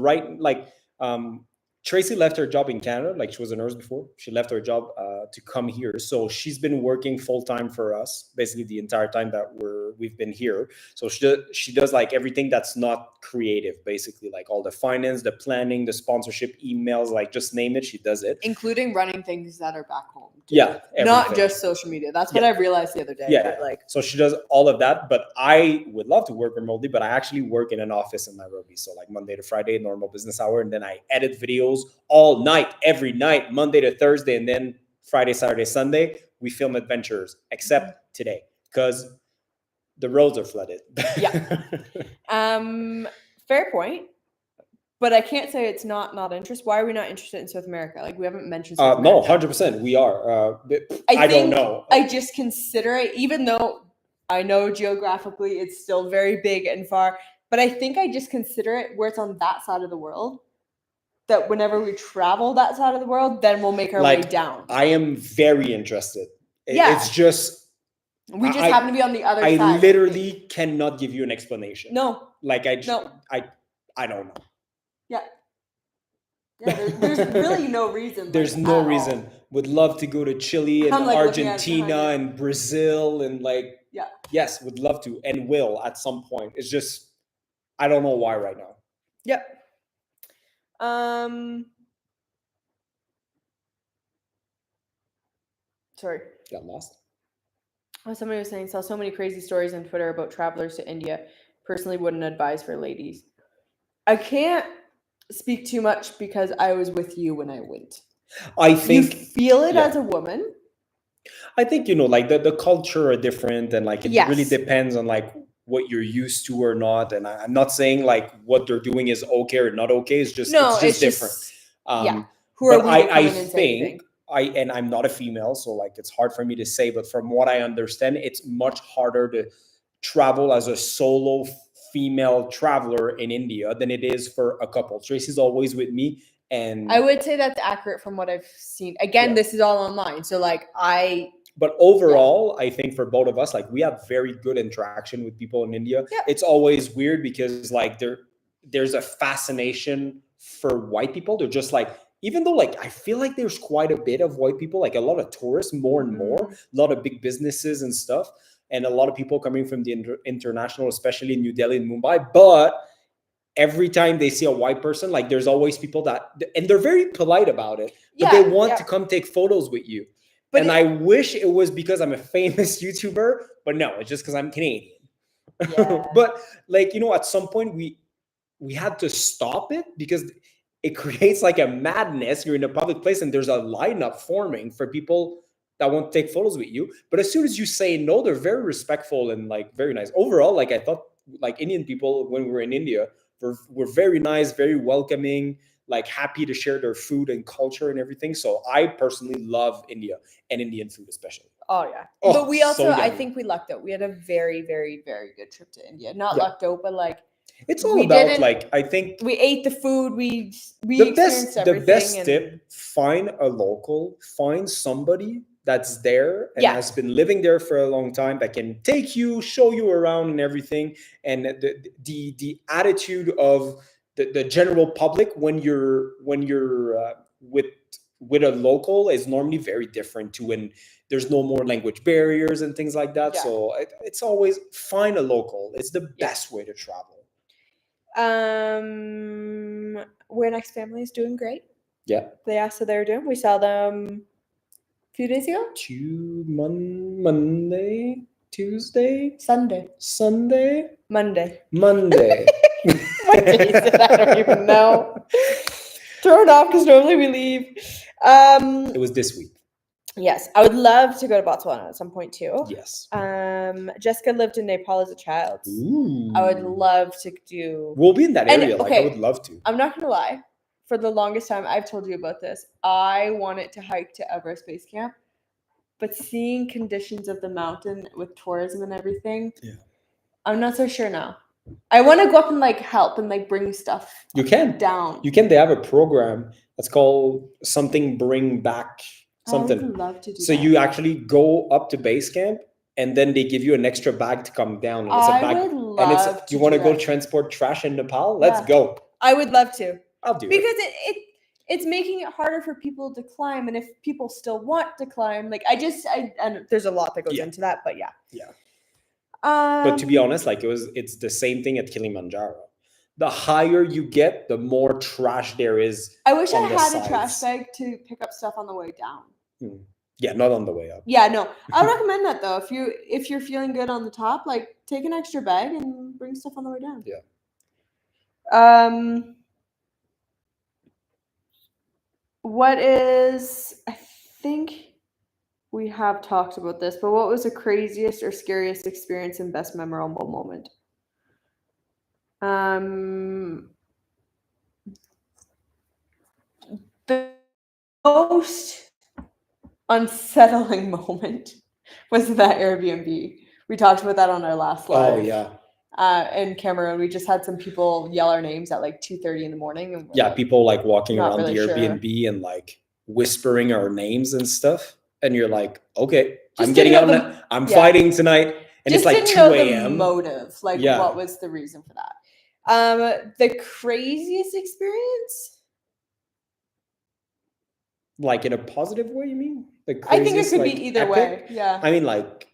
Tracy left her job in Canada. Like, she was a nurse before. She left her job to come here. So she's been working full time for us, basically the entire time that we've been here. So she does like everything that's not creative, basically, like all the finance, the planning, the sponsorship, emails, like just name it. She does it, including running things that are back home. Yeah, not just social media. That's what I realized the other day. Yeah, so she does all of that. But I would love to work remotely, but I actually work in an office in Nairobi. So like Monday to Friday, normal business hour, and then I edit videos all night, every night, Monday to Thursday, and then Friday, Saturday, Sunday, we film adventures. Except today because the roads are flooded. Yeah. Fair point. But I can't say it's not interest. Why are we not interested in South America? Like, we haven't mentioned South America. No, 100%. We are. I don't know. I just consider it, even though I know geographically it's still very big and far, but I think I just consider it where it's on that side of the world, that whenever we travel that side of the world, then we'll make our way down. I am very interested. Yeah. It's just... We just happen to be on the other side. I literally cannot give you an explanation. No. Like, I don't know. Yeah. Yeah, there's really no reason. There's no reason. Would love to go to Chile and Argentina and Brazil and yes, would love to and will at some point. It's just, I don't know why right now. Yep. Sorry. Got lost. Oh, somebody was saying, saw so many crazy stories on Twitter about travelers to India. Personally wouldn't advise for ladies. I can't speak too much because I was with you when I went. I think you feel it as a woman. I think, the culture are different and it really depends on what you're used to or not. And I'm not saying what they're doing is okay or not okay. It's just, it's different. Who are we to come in and say anything? And I'm not a female, so it's hard for me to say, but from what I understand, it's much harder to travel as a solo female traveler in India than it is for a couple. Tracy's always with me, and I would say that's accurate from what I've seen. Again, this is all online, so But overall, I think for both of us, we have very good interaction with people in India. Yep. It's always weird because there's a fascination for white people. They're just even though I feel like there's quite a bit of white people, a lot of tourists, more and more, a lot of big businesses and stuff, and a lot of people coming from the international, especially in New Delhi and Mumbai. But every time they see a white person, there's always people and they're very polite about it, but they want to come take photos with you. But I wish it was because I'm a famous YouTuber, but no, it's just because I'm Canadian. Yeah. But at some point we had to stop it because it creates a madness. You're in a public place and there's a lineup forming for people that want to take photos with you. But as soon as you say no, they're very respectful and very nice. Overall, I thought Indian people when we were in India were very nice, very welcoming, happy to share their food and culture and everything. So I personally love India and Indian food especially. Oh yeah. But we also, I think we lucked out. We had a very, very, very good trip to India. Not lucked out, but it's all about I think we ate the food. We experienced everything. The best tip: find a local, find somebody that's there and has been living there for a long time that can take you, show you around and everything. And the attitude of the general public when you're with a local is normally very different to when there's no more language barriers and things like that. So it's always find a local. It's the best way to travel. Where Next Family is doing great. Yeah. They asked how they were doing. We saw them a few days ago. Monday, Tuesday, Sunday, Monday. What day is it? I don't even know. Throw it off because normally we leave. It was this week. Yes, I would love to go to Botswana at some point too. Yes. Jessica lived in Nepal as a child. Ooh. I would love to do. We'll be in that area. I would love to. I'm not gonna lie. For the longest time, I've told you about this. I wanted to hike to Everest Base Camp, but seeing conditions of the mountain with tourism and everything, I'm not so sure now. I want to go up and help and bring stuff. You can down. You can. They have a program that's called something Bring Back something. I would love to do so that. You actually go up to base camp and then they give you an extra bag to come down. And it's a bag. Would love you want to go transport trash in Nepal? Let's go. I would love to. I'll do it. Because it's making it harder for people to climb, and if people still want to climb, and there's a lot that goes into that, but yeah. But to be honest, it's the same thing at Kilimanjaro. The higher you get, the more trash there is. I wish I had a trash bag to pick up stuff on the way down. Yeah, not on the way up. Yeah, no. I recommend that though. If you're feeling good on the top, take an extra bag and bring stuff on the way down. Yeah. What is, I think we have talked about this, but what was the craziest or scariest experience and best memorable moment? The most unsettling moment was that Airbnb. We talked about that on our last live. Oh yeah. In Cameroon, we just had some people yell our names at like 2:30 in the morning. And yeah, like, people like walking around really the Airbnb and like whispering our names and stuff. And you're like, okay, just I'm getting out. I'm fighting tonight. And just it's like 2 a.m. motive, like what was the reason for that? The craziest experience? Like in a positive way, you mean? I think it could be either way. Yeah. I mean, like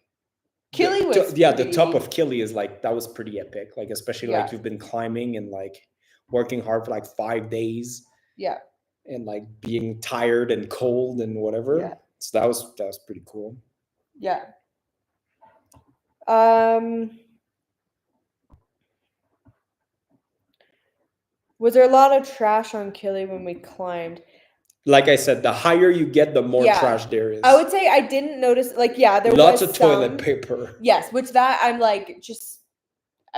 Kili was the top of Kili is like, that was pretty epic. Like, especially like you've been climbing and like working hard for like 5 days. Yeah. And like being tired and cold and whatever. Yeah. So that was pretty cool. Yeah. Was there a lot of trash on Kili when we climbed? Like I said, the higher you get, the more trash there is. I would say I didn't notice, like, there was lots of toilet paper. Yes, which that I'm like, just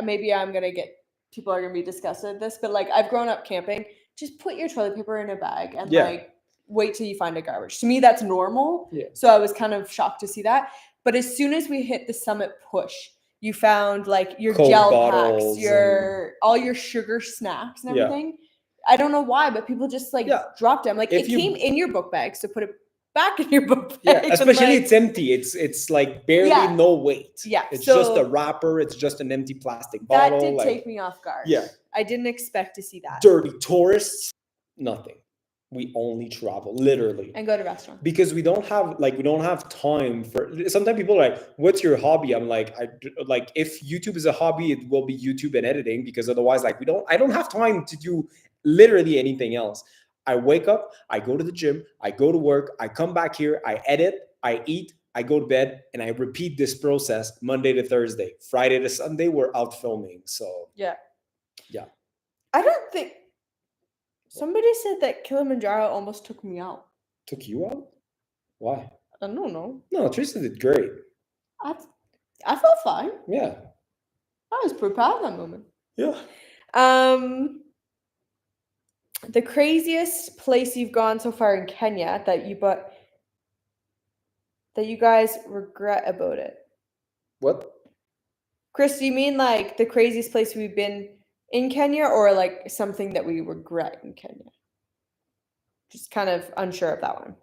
maybe I'm gonna get, people are gonna be disgusted at this, but like I've grown up camping. Just put your toilet paper in a bag and like wait till you find a garbage. To me, that's normal. Yeah. So I was kind of shocked to see that. But as soon as we hit the summit push, you found like your cold gel packs, all your sugar snacks and everything. I don't know why, but people just like dropped them. Like it came in your book bag, so put it back in your book bag. Yeah, especially it's empty. It's like barely no weight. Yeah. It's just a wrapper. It's just an empty plastic bottle. That did take me off guard. Yeah. I didn't expect to see that. Dirty tourists, nothing. We only travel, literally. And go to restaurants. Because we don't have time for, sometimes people are like, what's your hobby? I'm like, if YouTube is a hobby, it will be YouTube and editing, because otherwise, like, I don't have time to do literally anything else. I wake up, I go to the gym, I go to work, I come back here, I edit, I eat, I go to bed, and I repeat this process Monday to Thursday. Friday to Sunday, we're out filming. So yeah. I don't think, somebody said that Kilimanjaro almost took me out. Took you out? Why? I don't know. No, Tristan did great. I felt fine. Yeah. I was pretty proud of that moment. Yeah. The craziest place you've gone so far in Kenya that you guys regret about it? What? Chris, do you mean like the craziest place we've been in Kenya, or like something that we regret in Kenya? Just kind of unsure of that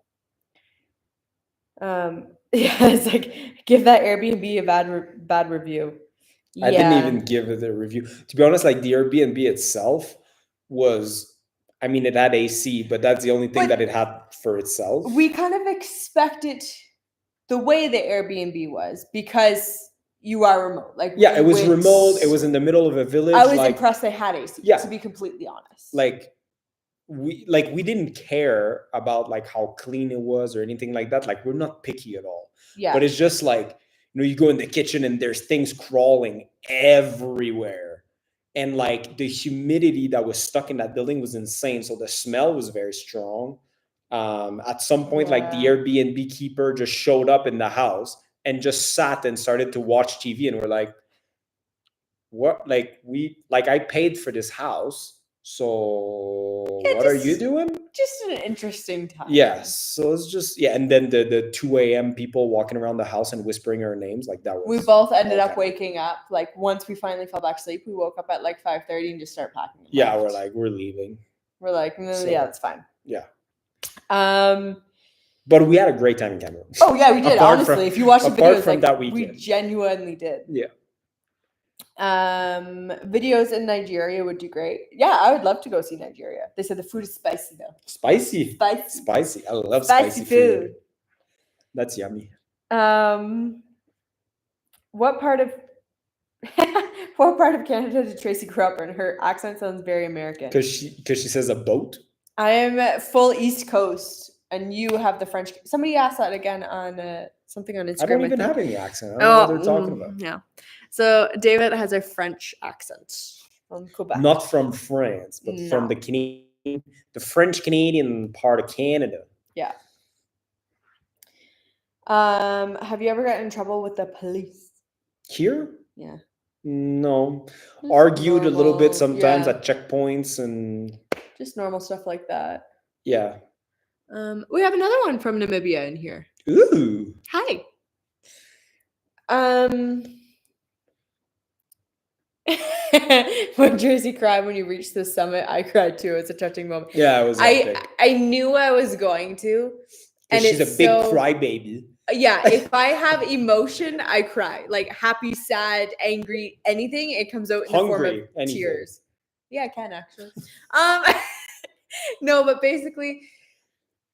one. It's like, give that Airbnb a bad review. I didn't even give it a review. To be honest, like the Airbnb itself was, I mean, it had AC, but that's the only thing that it had for itself. We kind of expected the way the Airbnb was, because you are remote. Like, it was remote. It was in the middle of a village. I was impressed they had AC, to be completely honest. Like we didn't care about like how clean it was or anything like that. Like, we're not picky at all. Yeah. But it's just like, you go in the kitchen and there's things crawling everywhere. And like the humidity that was stuck in that building was insane. So the smell was very strong. At some point, like the Airbnb keeper just showed up in the house and just sat and started to watch TV. And we're like, what? Like, I paid for this house. So what are you doing? Just an interesting time. Yes. So it's just, and then the 2 a.m. people walking around the house and whispering our names, like that was. We both ended up waking up. Like, once we finally fell back asleep, we woke up at like 5:30 and just started packing. Yeah, we're like, we're leaving. We're like, that's fine. Yeah. But we had a great time in Cameroon. Oh yeah, we did. Honestly, if you watch the videos, like, we genuinely did. Yeah. Videos in Nigeria would do great. Yeah, I would love to go see Nigeria. They said the food is spicy though. Spicy. I love spicy food. That's yummy. What part of Canada did Tracy grow up in? Her accent sounds very American. Because she says a boat. I am full East Coast, and you have the French. Somebody asked that again on something on Instagram. I don't even have any accent. I don't know what they're talking about. Yeah. So David has a French accent from Quebec. Not from France, but from the French Canadian part of Canada. Yeah. Have you ever gotten in trouble with the police? Here? Yeah. No. Just Argued a little bit normal, sometimes yeah. at checkpoints and Just normal stuff like that. yeah. We have another one from Namibia in here. Ooh. Hi. When Jersey cried when you reached the summit, I cried too. It's a touching moment. Yeah, it was epic. I knew I was going to. And she's it's a big so, crybaby. Yeah, if I have emotion, I cry. Like happy, sad, angry, anything, it comes out in the form of anything. tears. Yeah, I can actually. No, but basically,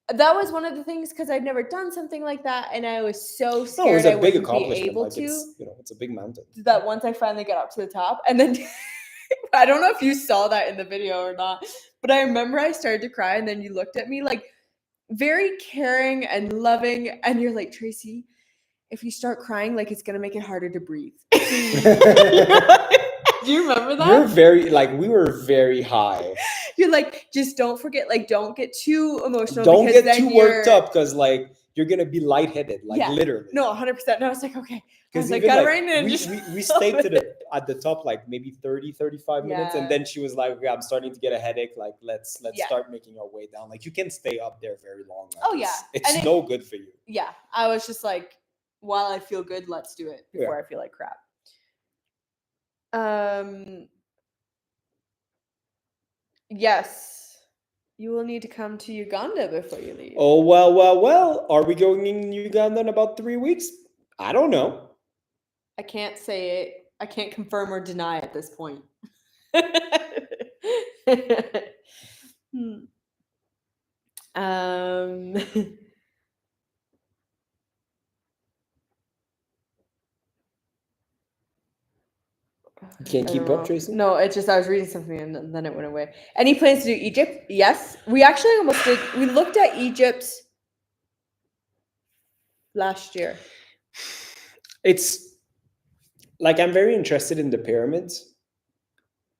that was one of the things because I'd never done something like that, and I was so scared I wouldn't be able to. It's a big mountain. That once I finally got up to the top, and then I don't know if you saw that in the video or not, but I remember I started to cry, and then you looked at me like very caring and loving, and you're like, Tracy, if you start crying, like it's gonna make it harder to breathe. Do you remember that? We were very high. You're like, just don't forget, like, don't get too emotional. Don't get too worked up because, like, you're gonna be lightheaded, like literally. No, 100%. And I was like, okay. Because like, got right in. We stayed at the top like maybe 30, 35 minutes, and then she was like, okay, I'm starting to get a headache. Like, let's start making our way down. Like, you can't stay up there very long. Like, it's no good for you. Yeah, I was just like, while I feel good, let's do it before I feel like crap. Yes, you will need to come to Uganda before you leave. Oh, well. Are we going in Uganda in about 3 weeks? I don't know. I can't say it. I can't confirm or deny at this point. You can't keep up, Tracy? No, it's just I was reading something and then it went away. Any plans to do Egypt? Yes. We actually almost did. We looked at Egypt last year. It's like I'm very interested in the pyramids,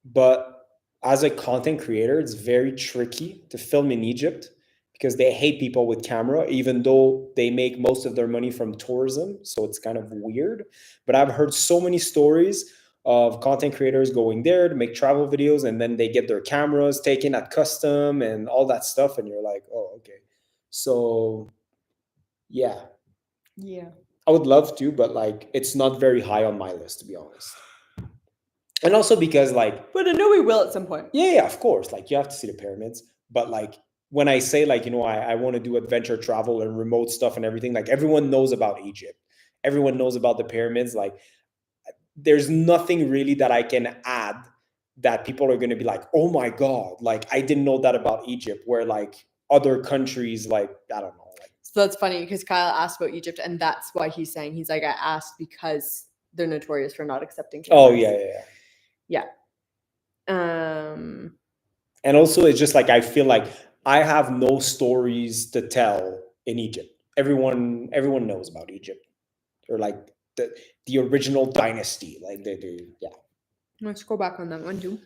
but as a content creator, it's very tricky to film in Egypt because they hate people with camera, even though they make most of their money from tourism. So it's kind of weird. But I've heard so many stories of content creators going there to make travel videos, and then they get their cameras taken at custom and all that stuff. And you're like, oh, okay. So yeah. I would love to, but like, it's not very high on my list, to be honest. And also because like, but I know we will at some point. Yeah, of course. Like, you have to see the pyramids. But like, when I say like, I want to do adventure travel and remote stuff and everything, like everyone knows about Egypt. Everyone knows about the pyramids. Like, there's nothing really that I can add that people are going to be like, oh my God, like I didn't know that about Egypt, where like other countries, like, I don't know. Like, so that's funny because Kyle asked about Egypt, and that's why he's saying, he's like, I asked because they're notorious for not accepting cameras. Oh, yeah. And also it's just like, I feel like I have no stories to tell in Egypt. Everyone knows about Egypt, or like the original dynasty. Like they do. Yeah. Let's go back on that one too.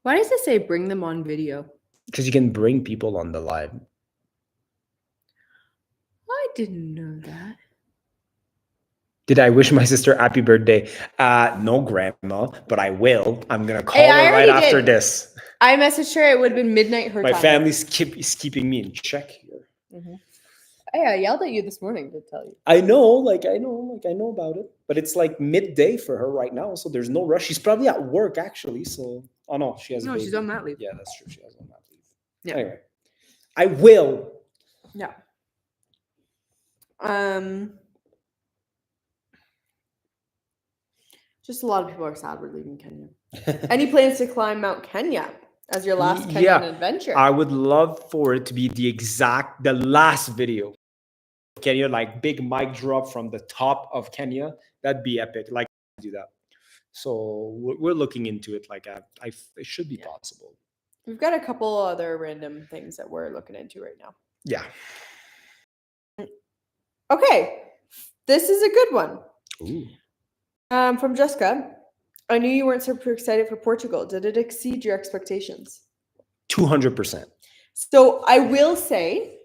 Why does it say bring them on video? Because you can bring people on the live. I didn't know that. Did I wish my sister happy birthday? No, Grandma, but I will. I'm going to call her right after this. I messaged her. It would have been midnight her time. My family's keeping me in check here. Mm-hmm. Hey, I yelled at you this morning to tell you. I know about it. But it's like midday for her right now, so there's no rush. She's probably at work, actually. So, oh no, she has. No, she's on mat leave. Yeah, that's true. She has on mat leave. Yeah. Anyway, I will. Yeah. Just a lot of people are sad we're leaving Kenya. Any plans to climb Mount Kenya as your last Kenyan adventure? I would love for it to be the last video. Kenya, like big mic drop from the top of Kenya. That'd be epic. Like, do that. So we're looking into it. Like, it should be possible. We've got a couple other random things that we're looking into right now. Yeah. Okay, this is a good one. Ooh. From Jessica. I knew you weren't super excited for Portugal. Did it exceed your expectations? 200%. So I will say,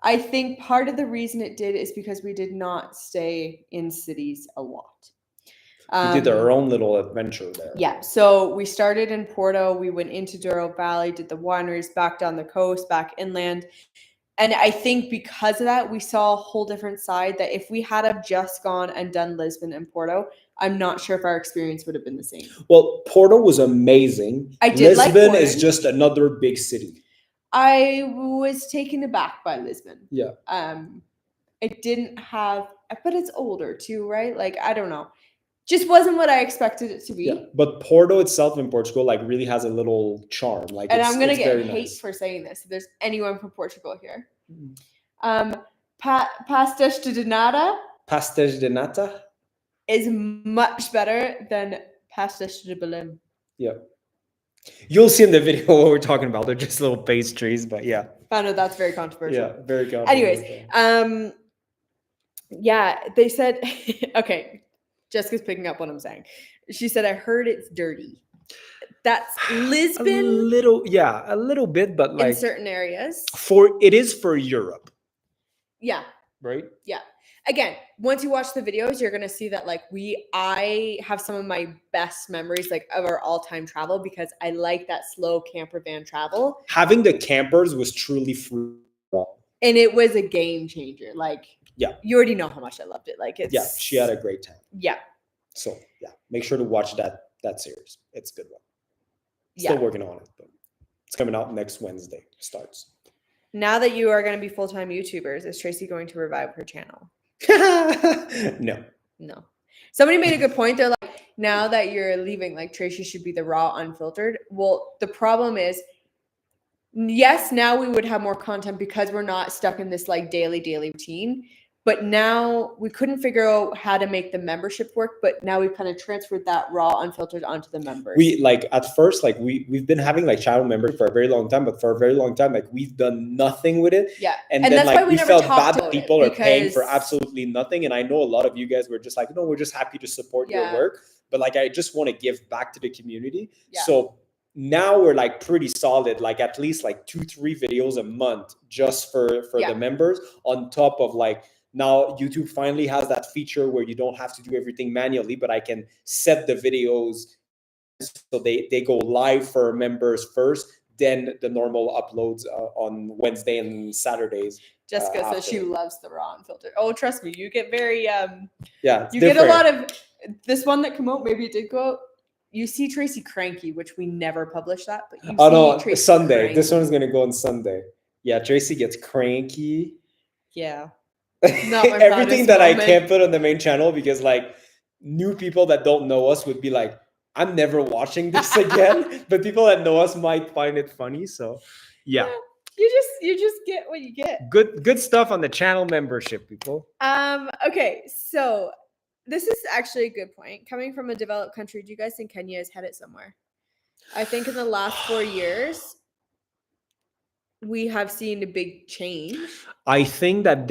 I think part of the reason it did is because we did not stay in cities a lot. We did our own little adventure there. Yeah. So we started in Porto. We went into Douro Valley, did the wineries, back down the coast, back inland. And I think because of that, we saw a whole different side that if we had have just gone and done Lisbon and Porto, I'm not sure if our experience would have been the same. Well, Porto was amazing. I did like Lisbon Porto. is just another big city. I was taken aback by Lisbon. Yeah. It didn't have, but it's older too, right? Like, I don't know. Just wasn't what I expected it to be. Yeah, but Porto itself in Portugal like really has a little charm. Like, and I'm gonna get hate nice. for saying this. If there's anyone from Portugal here, pastéis de nata. Pastéis de nata is much better than pastéis de Belém. Yeah, you'll see in the video what we're talking about. They're just little pastries, but yeah. I know that's very controversial. Yeah, very controversial. Anyways, yeah, they said, okay, Jessica's picking up what I'm saying. She said, I heard it's dirty. That's Lisbon. A little bit, but like in certain areas. It is for Europe. Yeah. Right? Yeah. Again, once you watch the videos, you're gonna see that like I have some of my best memories like of our all-time travel because I like that slow camper van travel. Having the campers was truly free. And it was a game changer. Like, yeah, you already know how much I loved it. Like, it's she had a great time. Yeah. So yeah, make sure to watch that series. It's a good one. Still working on it, but it's coming out next Wednesday. Starts. Now that you are going to be full-time YouTubers, is Tracy going to revive her channel? No. Somebody made a good point. They're like, now that you're leaving, like Tracy should be the raw, unfiltered. Well, the problem is, yes, now we would have more content because we're not stuck in this like daily routine. But now we couldn't figure out how to make the membership work. But now we've kind of transferred that raw, unfiltered onto the members. We like at first, like we've been having like channel members for a very long time, but for a very long time, like we've done nothing with it. Yeah, and then that's like we felt bad that people are paying for absolutely nothing. And I know a lot of you guys were just like, no, we're just happy to support your work. But like, I just want to give back to the community. Yeah. So now we're like pretty solid, like at least like 2-3 videos a month just for the members on top of like. Now YouTube finally has that feature where you don't have to do everything manually, but I can set the videos so they go live for members first, then the normal uploads on Wednesday and Saturdays. Jessica says she loves the raw unfiltered. Oh, trust me, you get very you get a lot of this one that came out. Maybe it did go out. You see Tracy cranky, which we never published that, but you see Tracy Sunday. Cranky. This one's gonna go on Sunday. Yeah, Tracy gets cranky. Yeah. Everything that I can't put on the main channel because like new people that don't know us would be like, I'm never watching this again. But people that know us might find it funny. So yeah. You just get what you get. Good stuff on the channel membership, people. Okay, so this is actually a good point. Coming from a developed country, do you guys think Kenya is headed somewhere? I think in the last 4 years we have seen a big change. I think that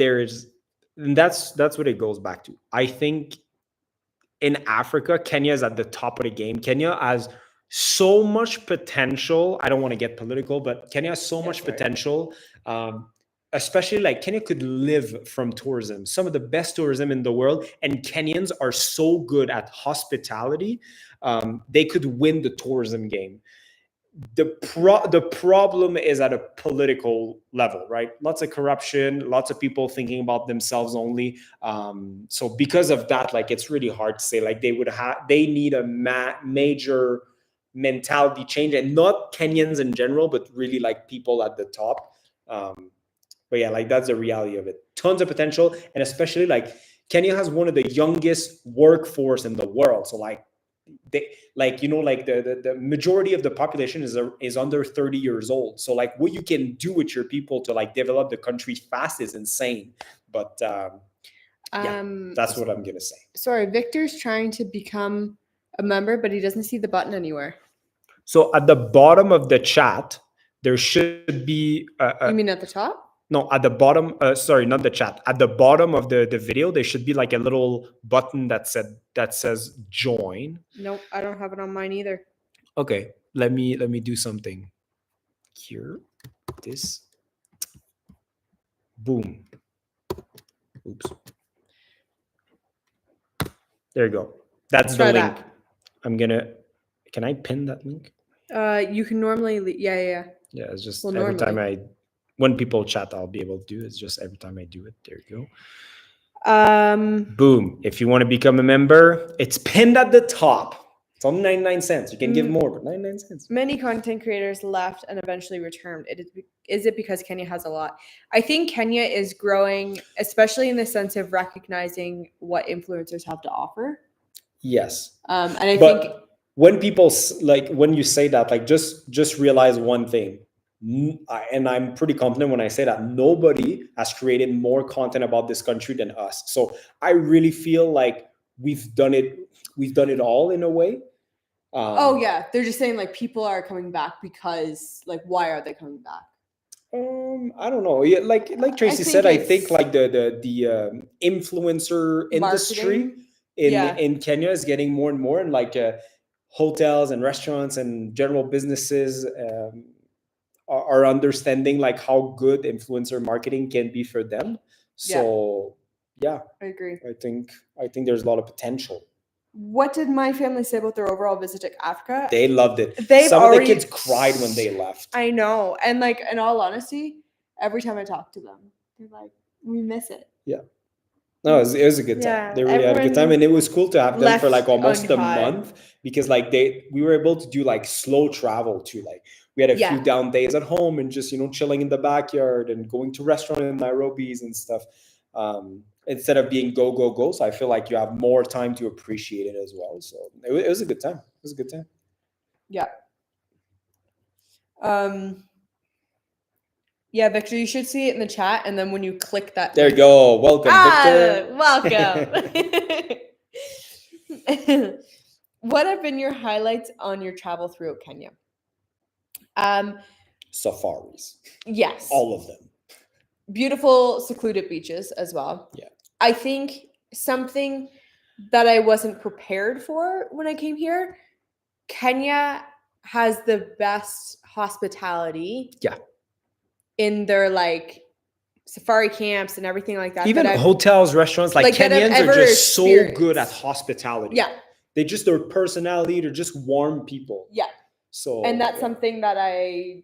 that's what it goes back to. I think in Africa, Kenya is at the top of the game. Kenya has so much potential. I don't want to get political, but Kenya has so much potential. Especially like Kenya could live from tourism, some of the best tourism in the world. And Kenyans are so good at hospitality. They could win the tourism game. The problem is at a political level, right? Lots of corruption, lots of people thinking about themselves only. So because of that, like it's really hard to say. Like they need a major mentality change, and not Kenyans in general, but really like people at the top. But yeah, like that's the reality of it. Tons of potential, and especially like Kenya has one of the youngest workforce in the world. So like. The majority of the population is under 30 years old. So like what you can do with your people to like develop the country fast is insane. But that's what I'm gonna say. Sorry, Victor's trying to become a member, but he doesn't see the button anywhere. So at the bottom of the chat, there should be. You mean at the top? No, at the bottom. Sorry, not the chat. At the bottom of the video, there should be like a little button that says join. Nope, I don't have it on mine either. Okay, let me do something here. This Boom. Oops. There you go. That's the link. Can I pin that link? You can normally, yeah. Yeah, it's just every time when people chat, I'll be able to do it. It's just every time I do it. There you go. Boom. If you want to become a member, it's pinned at the top. It's only 99 cents. You can give more, but 99 cents. Many content creators left and eventually returned. Is it because Kenya has a lot? I think Kenya is growing, especially in the sense of recognizing what influencers have to offer. Yes. And I think when people when you say that, like just realize one thing. And I'm pretty confident when I say that nobody has created more content about this country than us. So I really feel like we've done it all in a way. Oh yeah, they're just saying like people are coming back because like why are they coming back? I don't know. Yeah, like Tracy said, I think like the influencer industry in Kenya is getting more and more, and like hotels and restaurants and general businesses are understanding like how good influencer marketing can be for them. So yeah, I agree. I think there's a lot of potential. What did my family say about their overall visit to Africa? They loved it. Some of the kids cried when they left. I know. And like, in all honesty, every time I talk to them, they're like, we miss it. Yeah. No, it was a good time. They really had a good time. And it was cool to have them for like almost a month because like we were able to do like slow travel too. Like we had a few down days at home and just, chilling in the backyard and going to restaurants in Nairobi's and stuff. Instead of being go. So I feel like you have more time to appreciate it as well. So it was a good time. It was a good time. Yeah. Yeah, Victor, you should see it in the chat. And then when you click that. There you go. Welcome, Victor. Welcome. What have been your highlights on your travel throughout Kenya? Safaris. Yes. All of them. Beautiful, secluded beaches as well. Yeah. I think something that I wasn't prepared for when I came here, Kenya has the best hospitality. Yeah. In their like safari camps and everything like that. Even hotels, restaurants, like Kenyans are just so good at hospitality. Yeah. Their personality, they're just warm people. Yeah. So and that's something that I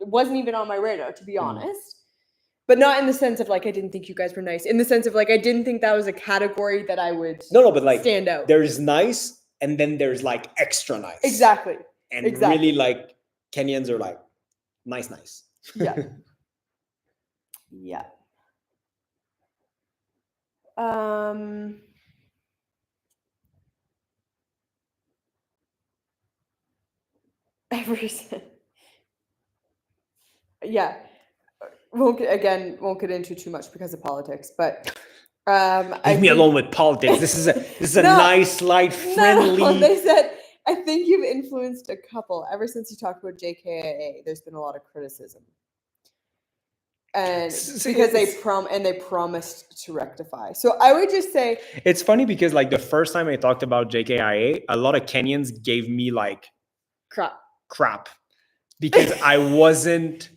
wasn't even on my radar, to be honest. But not in the sense of like I didn't think you guys were nice. In the sense of like I didn't think that was a category that I would but like stand out. There's nice and then there's like extra nice. Exactly. And really like Kenyans are like nice. Yeah. Yeah. Yeah. Won't get into too much because of politics, but leave me alone with politics. This is a nice, light, friendly. No, they said I think you've influenced a couple ever since you talked about JKIA. There's been a lot of criticism, and because they promised to rectify. So I would just say it's funny because like the first time I talked about JKIA, a lot of Kenyans gave me like crap because I wasn't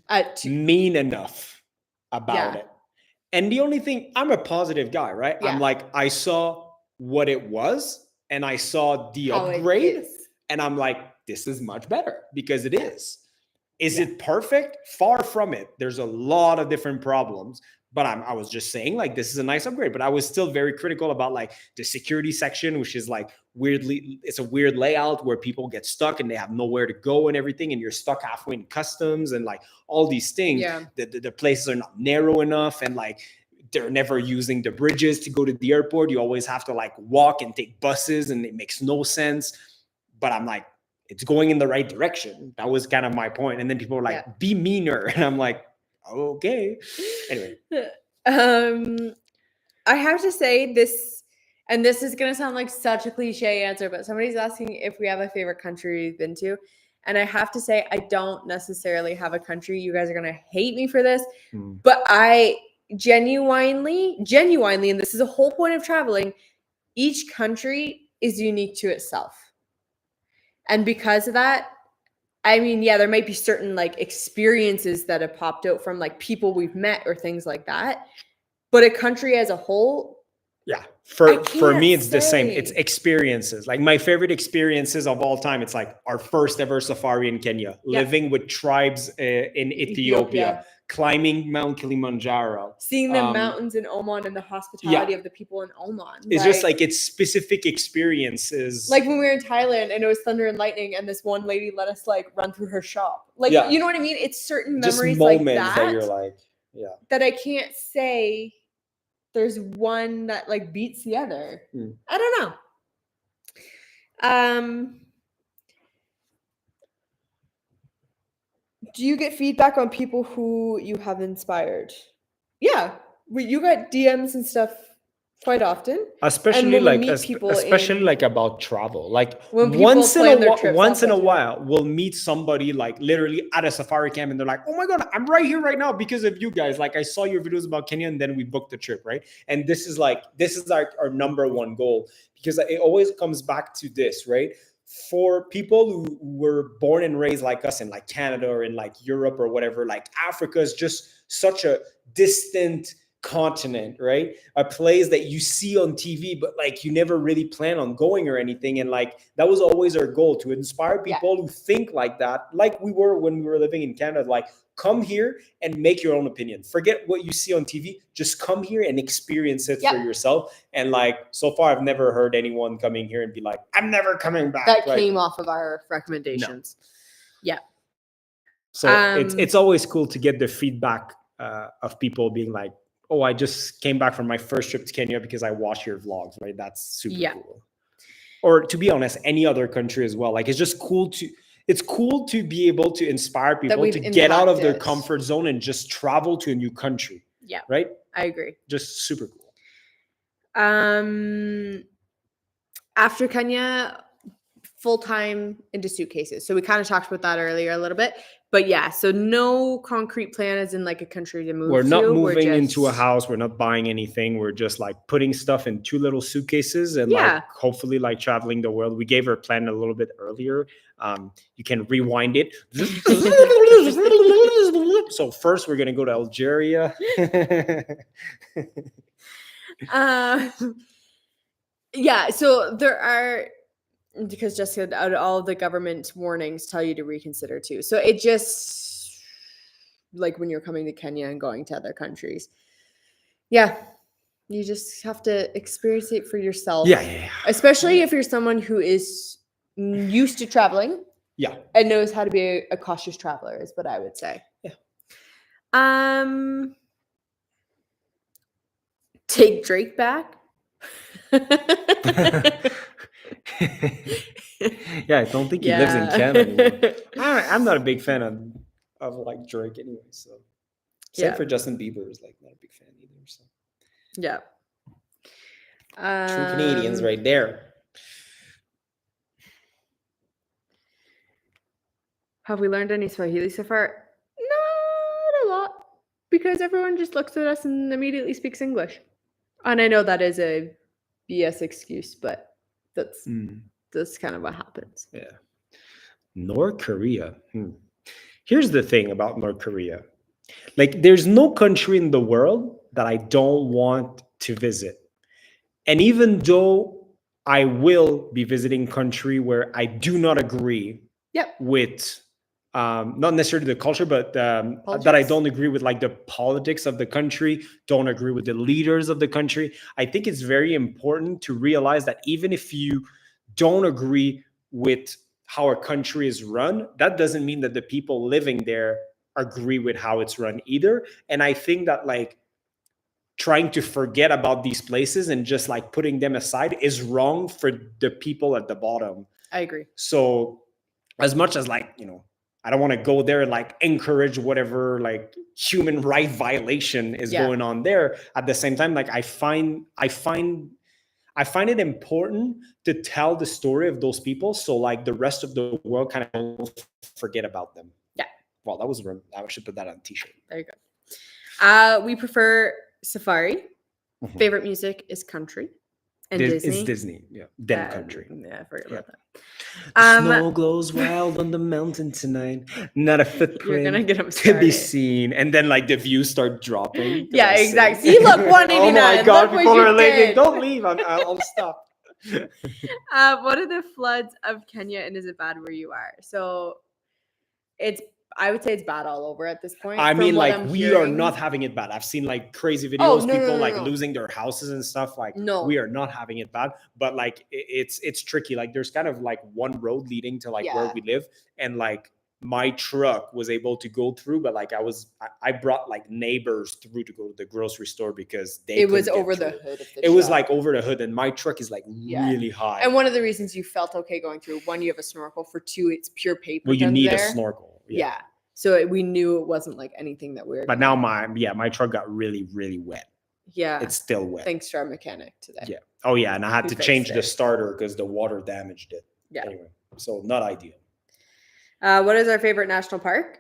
mean enough about it. And the only thing, I'm a positive guy, right? Yeah. I'm like, I saw what it was and I saw the upgrade and I'm like, this is much better because it is. Is it perfect? Far from it. There's a lot of different problems, but I was just saying like, this is a nice upgrade, but I was still very critical about like the security section, which is like it's a weird layout where people get stuck and they have nowhere to go and everything. And you're stuck halfway in customs and like all these things. Yeah. The places are not narrow enough and like, they're never using the bridges to go to the airport. You always have to like walk and take buses and it makes no sense. But I'm like, it's going in the right direction. That was kind of my point. And then people were like, be meaner. And I'm like, okay. Anyway. I have to say this, and this is going to sound like such a cliche answer, but somebody's asking if we have a favorite country we've been to. And I have to say, I don't necessarily have a country. You guys are going to hate me for this, but I genuinely, and this is the whole point of traveling, each country is unique to itself. And because of that, I mean, yeah, there might be certain like experiences that have popped out from like people we've met or things like that. But a country as a whole, yeah, for can't me, it's the same. say. It's experiences. Like my favorite experiences of all time. It's like our first ever safari in Kenya, living with tribes in Ethiopia, climbing Mount Kilimanjaro, seeing the mountains in Oman and the hospitality of the people in Oman. It's just like it's specific experiences. Like when we were in Thailand and it was thunder and lightning, and this one lady let us like run through her shop. Like, you know what I mean? It's certain memories just moments like that you're like, that I can't say there's one that like beats the other. I don't know. Do you get feedback on people who you have inspired? Yeah, you got DMs and stuff quite often, especially like like about travel. Like when once in a while, we'll meet somebody like literally at a safari camp, and they're like, "Oh my god, I'm right here right now because of you guys. Like I saw your videos about Kenya, and then we booked the trip, right?" And this is our number one goal, because it always comes back to this, right? For people who were born and raised like us in like Canada or in like Europe or whatever, like Africa is just such a distant continent, right? A place that you see on TV, but like you never really plan on going or anything. And like that was always our goal, to inspire people who think like that, like we were when we were living in Canada. Like, come here and make your own opinion. Forget what you see on TV. Just come here and experience it for yourself. And like, so far, I've never heard anyone coming here and be like, I'm never coming back. That came off of our recommendations. No. Yeah. So it's always cool to get the feedback of people being like, oh, I just came back from my first trip to Kenya because I watched your vlogs, right? That's super cool. Or to be honest, any other country as well. Like, it's just cool to be able to inspire people to get out of their comfort zone and just travel to a new country. Yeah. Right? I agree. Just super cool. After Kenya, full-time into suitcases. So we kind of talked about that earlier a little bit. But yeah, so no concrete plan as in like a country to move to. We're not moving into a house. We're not buying anything. We're just like putting stuff in 2 little suitcases and like hopefully like traveling the world. We gave our plan a little bit earlier. You can rewind it. So first we're going to go to Algeria. Yeah, so there are, because Jessica, all the government warnings tell you to reconsider too. So it just, like when you're coming to Kenya and going to other countries, you just have to experience it for yourself. Yeah. Especially if you're someone who is used to traveling. Yeah. And knows how to be a cautious traveler is what I would say. Yeah. Take Drake back. Yeah, I don't think he lives in Canada anymore. I'm not a big fan of like Drake anyway. So same for Justin Bieber, is like not a big fan either. So yeah, true Canadians right there. Have we learned any Swahili so far? Not a lot, because everyone just looks at us and immediately speaks English. And I know that is a BS excuse, but that's kind of what happens. Yeah. North Korea. Here's the thing about North Korea. Like, there's no country in the world that I don't want to visit. And even though I will be visiting country where I do not agree with, not necessarily the culture, but that I don't agree with, like the politics of the country, don't agree with the leaders of the country. I think it's very important to realize that even if you don't agree with how a country is run, that doesn't mean that the people living there agree with how it's run either. And I think that like trying to forget about these places and just like putting them aside is wrong for the people at the bottom. I agree. So as much as like, you know, I don't want to go there and like encourage whatever like human right violation is going on there. At the same time, like I find it important to tell the story of those people, so like the rest of the world kind of don't forget about them. Yeah. Well, that was I should put that on a t-shirt. There you go. We prefer safari. Favorite music is country. And Disney. It's Disney. Yeah. Dem country. Yeah, I forgot about that. Snow glows wild on the mountain tonight. Not a footprint You're gonna get them to be started. seen. And then like the views start dropping. Yeah, exactly. See, look, 189. Oh my God, look people what are you leaving. did. Don't leave. I'll stop. What are the floods of Kenya, and is it bad where you are? So I would say it's bad all over at this point. I mean, like, we are hearing. not having it bad. I've seen like crazy videos, no, people no, like no. losing their houses and stuff. Like, No. we are not having it bad, but like it's tricky. Like, there's kind of like one road leading to like where we live, and like my truck was able to go through, but like I brought like neighbors through to go to the grocery store because it was over the hood of the It was like over the hood, and my truck is like really high. And one of the reasons you felt okay going through, one, you have a snorkel, for two, it's pure paper. Well, you need a snorkel. Yeah. So we knew it wasn't like anything that weird. But now my truck got really, really wet. Yeah. It's still wet. Thanks to our mechanic today. Yeah. Oh yeah, and I had to change the starter because the water damaged it. Yeah. Anyway, so not ideal. What is our favorite national park?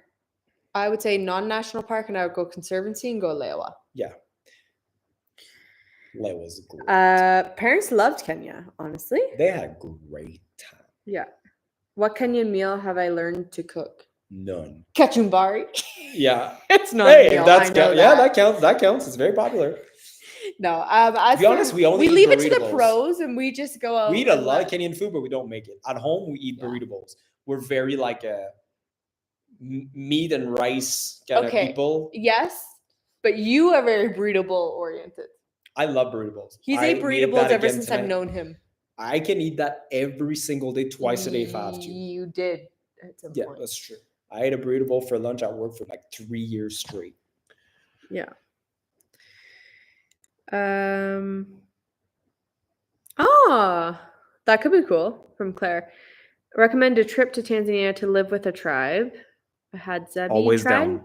I would say non-national park, and I would go Conservancy and go Lewa. Yeah. Lewa's great. Parents loved Kenya, honestly. They had a great time. Yeah. What Kenyan meal have I learned to cook? None. Kachumbari. Yeah. It's not. Hey, meal, that counts. That counts. It's very popular. No, to be honest, we leave it to the pros, and we just go out. We eat a lot of Kenyan food, but we don't make it at home. We eat burrito bowls. We're very like a meat and rice kind of people. Yes, but you are very burrito bowl oriented. I love burrito bowls. He's ate burrito bowls ever since I've known him. I can eat that every single day, twice a day if I have to. You did at some point. That's true. I ate a burrito bowl for lunch at work for like 3 years straight. Yeah. That could be cool. From Claire. Recommend a trip to Tanzania to live with a tribe. I had Zebi Always tribe. down.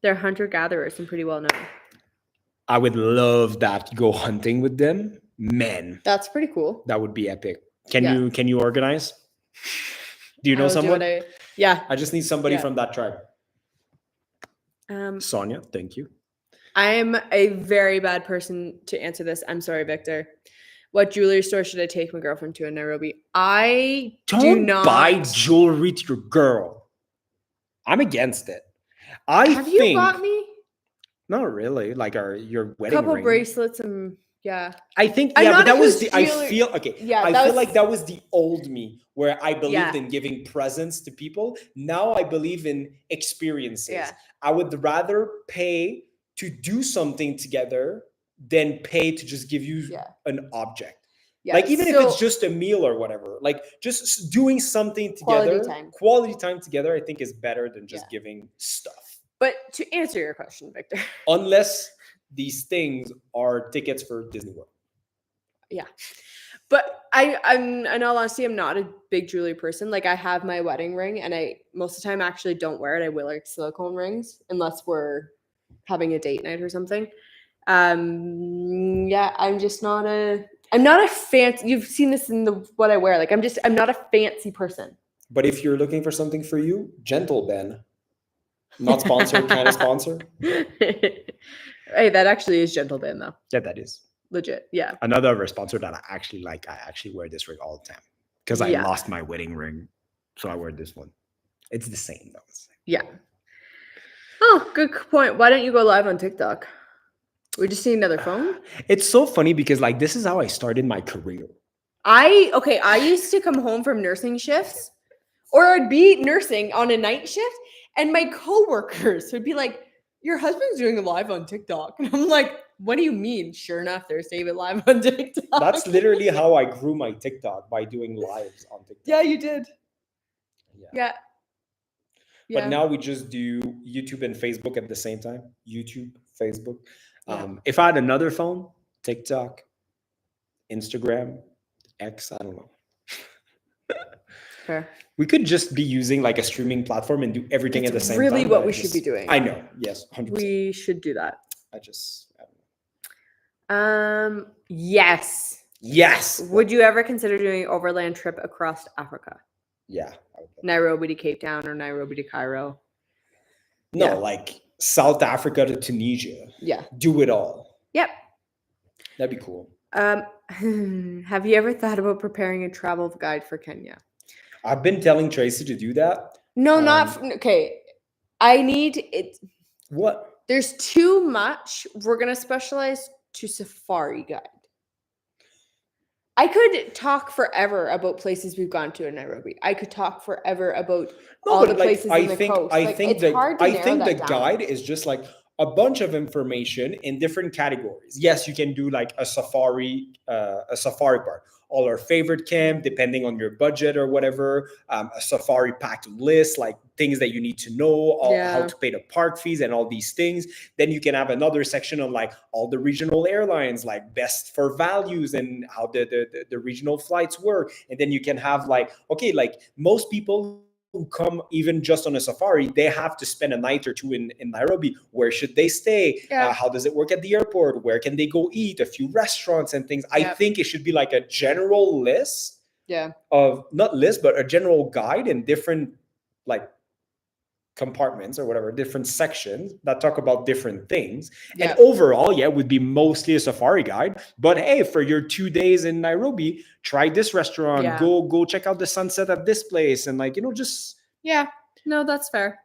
They're hunter-gatherers and pretty well known. I would love that. Go hunting with them. Man. That's pretty cool. That would be epic. Can you organize? Do you know someone? Yeah. I just need somebody from that tribe. Sonia, thank you. I'm a very bad person to answer this. I'm sorry, Victor. What jewelry store should I take my girlfriend to in Nairobi? I do not buy jewelry to your girl. I'm against it. Have you bought me? Not really. Like your wedding couple ring. bracelets and I think but that was the I feel like that was the old me where I believed in giving presents to people. Now I believe in experiences. Yeah. I would rather pay to do something together than pay to just give you an object. Yeah. Like even if it's just a meal or whatever, like just doing something together, quality time together, I think is better than just giving stuff. But to answer your question, Victor, unless these things are tickets for Disney World. Yeah. But I'm in all honesty, I'm not a big jewelry person. Like I have my wedding ring and I most of the time actually don't wear it. I wear like silicone rings unless we're having a date night or something. I'm not a fancy, you've seen this in what I wear. Like I'm not a fancy person. But if you're looking for something for you, Gentle Ben. Not sponsored, kind of sponsor. Hey, that actually is Gentle Ben though. Yeah, that is. Legit. Yeah. Another of our sponsor that I actually like, I actually wear this ring all the time. Because I lost my wedding ring. So I wear this one. It's the same though. Yeah. Oh, good point. Why don't you go live on TikTok? We just need another phone. It's so funny because like this is how I started my career. I used to come home from nursing shifts, or I'd be nursing on a night shift, and my coworkers would be like, "Your husband's doing a live on TikTok," and I'm like, "What do you mean?" Sure enough, there's David live on TikTok. That's literally how I grew my TikTok, by doing lives on TikTok. Yeah, you did. Yeah. But now we just do YouTube and Facebook at the same time. YouTube, Facebook. If I had another phone, TikTok, Instagram, X, I don't know. Fair. We could just be using like a streaming platform and do everything at the same time. Really what we should be doing. I know. Yes, 100%. We should do that. I don't know. Yes. Yes. Would you ever consider doing an overland trip across Africa? Yeah. Nairobi to Cape Town or Nairobi to Cairo? No, like South Africa to Tunisia. Yeah. Do it all. Yep. That'd be cool. Have you ever thought about preparing a travel guide for Kenya? I've been telling Tracy to do that. No, not okay. I need it. What? There's too much. We're gonna specialize to safari guide. I could talk forever about places we've gone to in Nairobi. I could talk forever about all the places in the coast. I think the down. guide is just like a bunch of information in different categories. Yes, you can do like a safari part. All our favorite camp, depending on your budget or whatever, a safari pack list, like things that you need to know, how to pay the park fees and all these things. Then you can have another section on like all the regional airlines, like best for values and how the regional flights work. And then you can have like, okay, like most people who come even just on a safari, they have to spend a night or two in Nairobi. Where should they stay? How does it work at the airport? Where can they go eat? A few restaurants and things. I think it should be like a general list of, not list, but a general guide in different like compartments or whatever, different sections that talk about different things. And overall, would be mostly a safari guide. But hey, for your 2 days in Nairobi, try this restaurant, go check out the sunset at this place. And like, just. Yeah, no, that's fair.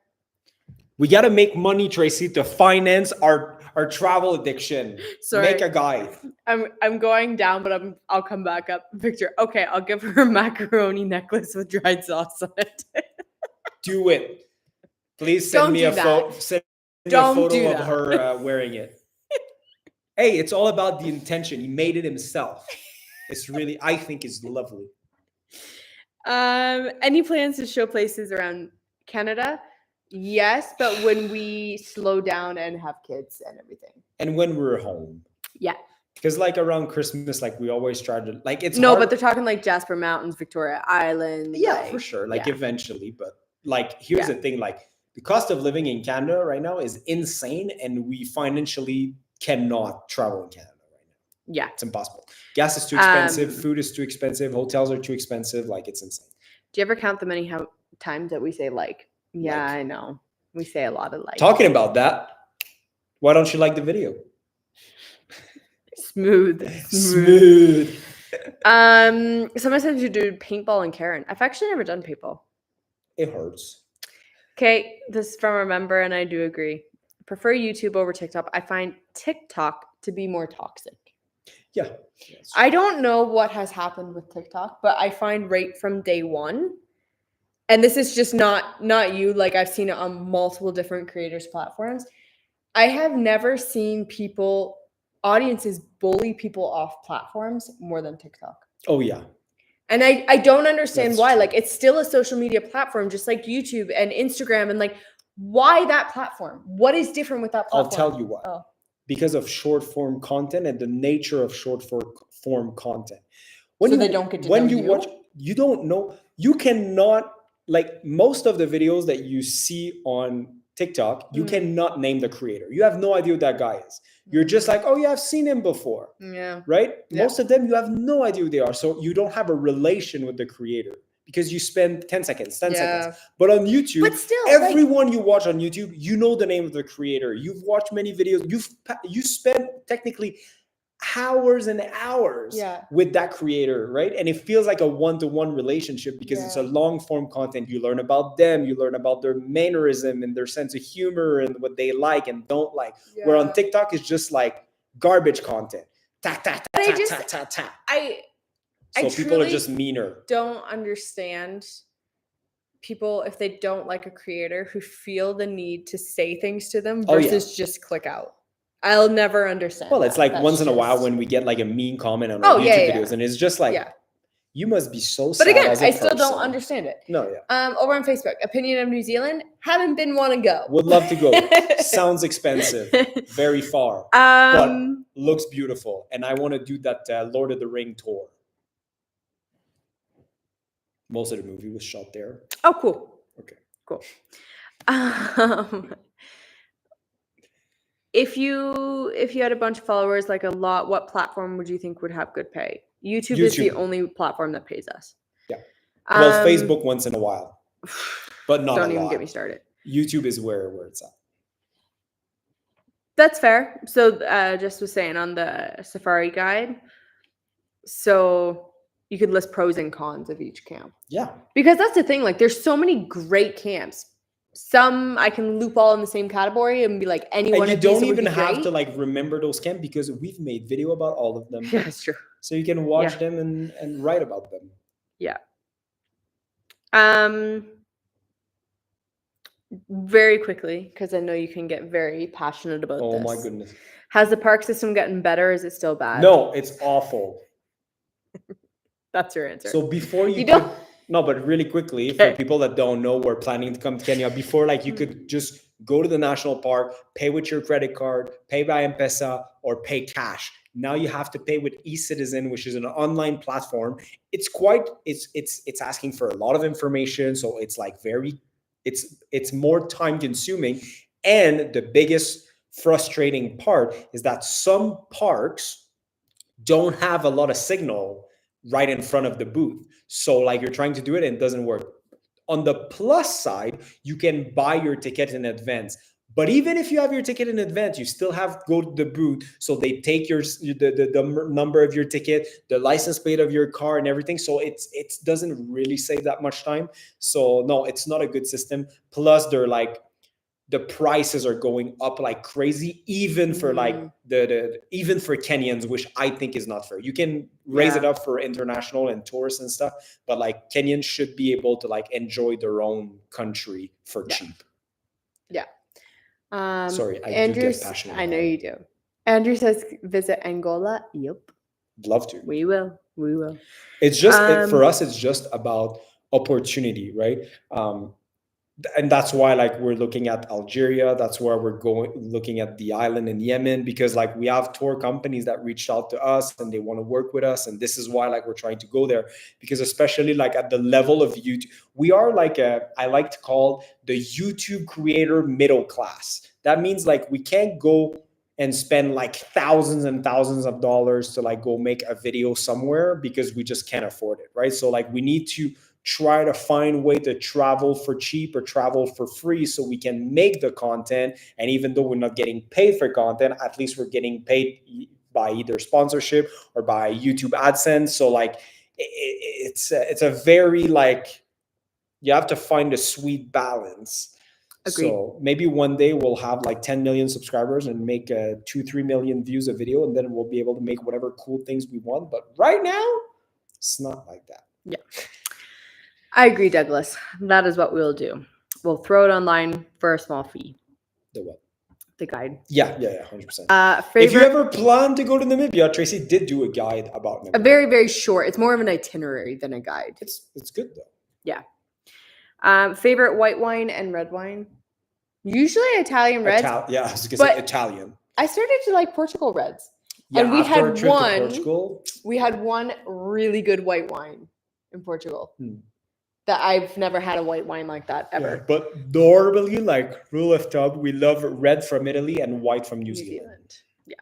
We got to make money, Tracy, to finance our travel addiction. Sorry. Make a guide. I'm going down, but I'll come back up. Victor, okay, I'll give her a macaroni necklace with dried sauce on it. Do it. Please send me a photo. Send me a photo of her wearing it. Hey, it's all about the intention. He made it himself. It's really, I think, it's lovely. Any plans to show places around Canada? Yes, but when we slow down and have kids and everything. And when we're home. Yeah. Because like around Christmas, like we always try to like it's hard. But they're talking like Jasper Mountains, Victoria Island. Yeah, for sure. Like eventually, but like here's the thing, like the cost of living in Canada right now is insane, and we financially cannot travel in Canada right now. Yeah. It's impossible. Gas is too expensive, food is too expensive, hotels are too expensive, like it's insane. Do you ever count the many times that we say like? Yeah, I know. We say a lot of like. Talking about that, why don't you like the video? Smooth. Sometimes you do paintball in Karen. I've actually never done paintball. It hurts. Okay, this is from a member, and I do agree. I prefer YouTube over TikTok. I find TikTok to be more toxic. Yeah. Yes. I don't know what has happened with TikTok, but I find right from day one, and this is just not you, like I've seen it on multiple different creators' platforms. I have never seen audiences bully people off platforms more than TikTok. Oh, yeah. And I don't understand why. Like, it's still a social media platform, just like YouTube and Instagram. And like, why that platform? What is different with that platform? I'll tell you why. Oh. Because of short form content and the nature of short form content. When they don't get to know you? Watch, you don't know. You cannot, like most of the videos that you see on TikTok, you cannot name the creator. You have no idea who that guy is. You're just like, oh yeah, I've seen him before. Yeah. Right? Yeah. Most of them, you have no idea who they are. So you don't have a relation with the creator because you spend 10 seconds. But on YouTube, everyone you watch on YouTube, you know the name of the creator. You've watched many videos. You spend technically hours and hours with that creator, right? And it feels like a one-to-one relationship because it's a long-form content. You learn about them, you learn about their mannerism and their sense of humor and what they like and don't like. Where on TikTok it's just like garbage content. So people are just meaner. Don't understand people if they don't like a creator who feel the need to say things to them versus just click out. I'll never understand. Well, it's like once in a while when we get like a mean comment on our YouTube videos, and it's just like, you must be so sad. But again, I still don't understand it. No, over on Facebook, opinion of New Zealand, haven't been want to go. Would love to go. Sounds expensive, very far, but looks beautiful, and I want to do that Lord of the Ring tour. Most of the movie was shot there. Oh, cool. Okay, cool. If you had a bunch of followers, like a lot, what platform would you think would have good pay? YouTube is the only platform that pays us. Yeah. Well, Facebook once in a while, but not a lot. Don't even get me started. YouTube is where it's at. That's fair. So just was saying on the Safari guide, So you could list pros and cons of each camp. Yeah. Because that's the thing. Like, there's so many great camps. Some I can loop all in the same category and be like, any one of these would be great. And you don't even have to like remember those camps because we've made video about all of them. Yeah, that's true. So you can watch them and write about them. Yeah. Very quickly, because I know you can get very passionate about this. Oh my goodness. Has the park system gotten better? Or is it still bad? No, it's awful. That's your answer. So before you don't. No, but really quickly, for people that don't know, we're planning to come to Kenya. Before, like, you could just go to the national park, pay with your credit card, pay by M-Pesa, or pay cash. Now you have to pay with eCitizen, which is an online platform. It's asking for a lot of information, so it's like it's more time consuming. And the biggest frustrating part is that some parks don't have a lot of signal right in front of the booth. So like you're trying to do it and it doesn't work. On the plus side, you can buy your ticket in advance. But even if you have your ticket in advance, you still have to go to the booth. So they take the number of your ticket, the license plate of your car and everything. So it doesn't really save that much time. So no, it's not a good system. Plus they're like, the prices are going up like crazy, even for like even for Kenyans, which I think is not fair. You can raise it up for international and tourists and stuff, but like Kenyans should be able to like enjoy their own country for cheap. Yeah. Sorry, Andrew, do get passionate. I know you do. Andrew says visit Angola. Yep. Love to. We will. It's just for us. It's just about opportunity, right? And that's why like we're looking at Algeria. That's why we're looking at the island in Yemen, because like we have tour companies that reached out to us and they want to work with us. And this is why like we're trying to go there, because especially like at the level of YouTube, we are like I like to call the YouTube creator middle class. That means like we can't go and spend like thousands and thousands of dollars to like go make a video somewhere because we just can't afford it, right? So like we need to try to find a way to travel for cheap or travel for free so we can make the content. And even though we're not getting paid for content, at least we're getting paid by either sponsorship or by YouTube AdSense. So like it's a very like, you have to find a sweet balance. Agreed. So maybe one day we'll have like 10 million subscribers and make 2-3 million views a video, and then we'll be able to make whatever cool things we want. But right now, it's not like that. Yeah. I agree, Douglas. That is what we'll do. We'll throw it online for a small fee. The what? The guide. Yeah, 100%. If you ever plan to go to Namibia, Tracy did do a guide about Namibia. A very, very short. It's more of an itinerary than a guide. It's good though. Yeah. Favorite white wine and red wine? Usually Italian reds. I was gonna say Italian. I started to like Portugal reds. Yeah, and we had one really good white wine in Portugal. That I've never had a white wine like that ever. Yeah, but normally, like rule of thumb, we love red from Italy and white from New Zealand. Yeah.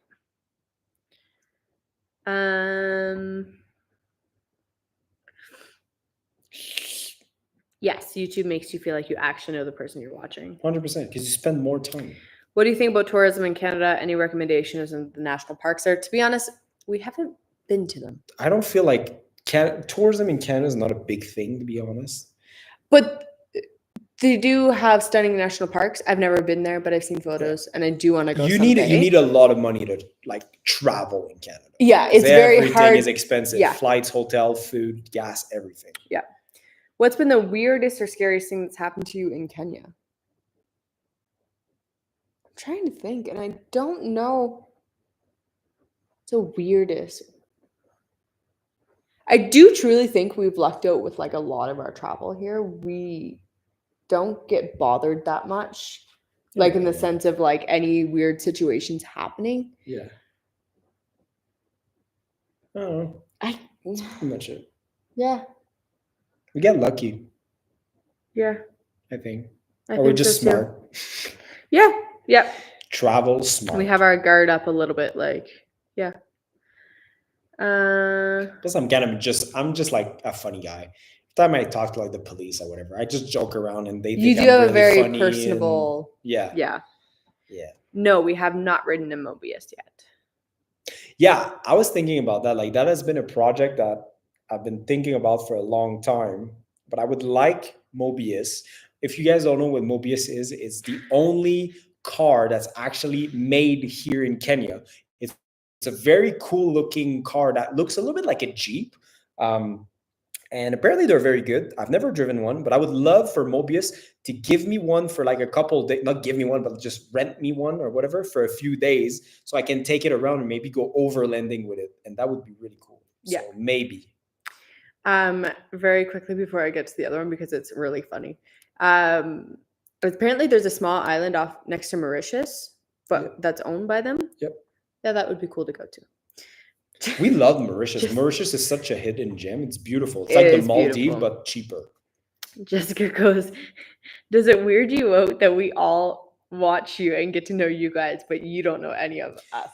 Yes, YouTube makes you feel like you actually know the person you're watching. 100%, because you spend more time. What do you think about tourism in Canada? Any recommendations in the national parks there? To be honest, we haven't been to them. I don't feel like tourism in Canada is not a big thing, to be honest. But they do have stunning national parks. I've never been there, but I've seen photos, and I do want to go. You need a lot of money to like travel in Canada. Yeah, it's very hard. Everything is expensive. Yeah. Flights, hotel, food, gas, everything. Yeah. What's been the weirdest or scariest thing that's happened to you in Kenya? I'm trying to think, and I don't know. The weirdest. I do truly think we've lucked out with like a lot of our travel here. We don't get bothered that much, like in the sense of like any weird situations happening. Yeah. I don't know. That's pretty much it. Yeah. We get lucky. Yeah. I think. Or we're just smart. Too. Yeah. Yeah. Travel smart. We have our guard up a little bit, like, yeah. Plus I'm just like a funny guy. Every time I talk to like the police or whatever, I just joke around and they think you do I'm have really a very funny personable and, yeah. No, we have not ridden in Mobius yet. Yeah, I was thinking about that. Like that has been a project that I've been thinking about for a long time. But I would like Mobius. If you guys don't know what Mobius is, it's the only car that's actually made here in Kenya. It's a very cool looking car that looks a little bit like a Jeep. Um, and apparently they're very good. I've never driven one, but I would love for Mobius to give me one for like a couple days, not give me one, but just rent me one or whatever for a few days so I can take it around and maybe go overlanding with it. And that would be really cool. Yeah. So maybe. Very quickly before I get to the other one, because it's really funny. Apparently there's a small island off next to Mauritius, but that's owned by them. Yep. Yeah, that would be cool to go to. We love Mauritius. Mauritius is such a hidden gem. It's beautiful. It's like the Maldives, but cheaper. Jessica goes, does it weird you out that we all watch you and get to know you guys, but you don't know any of us?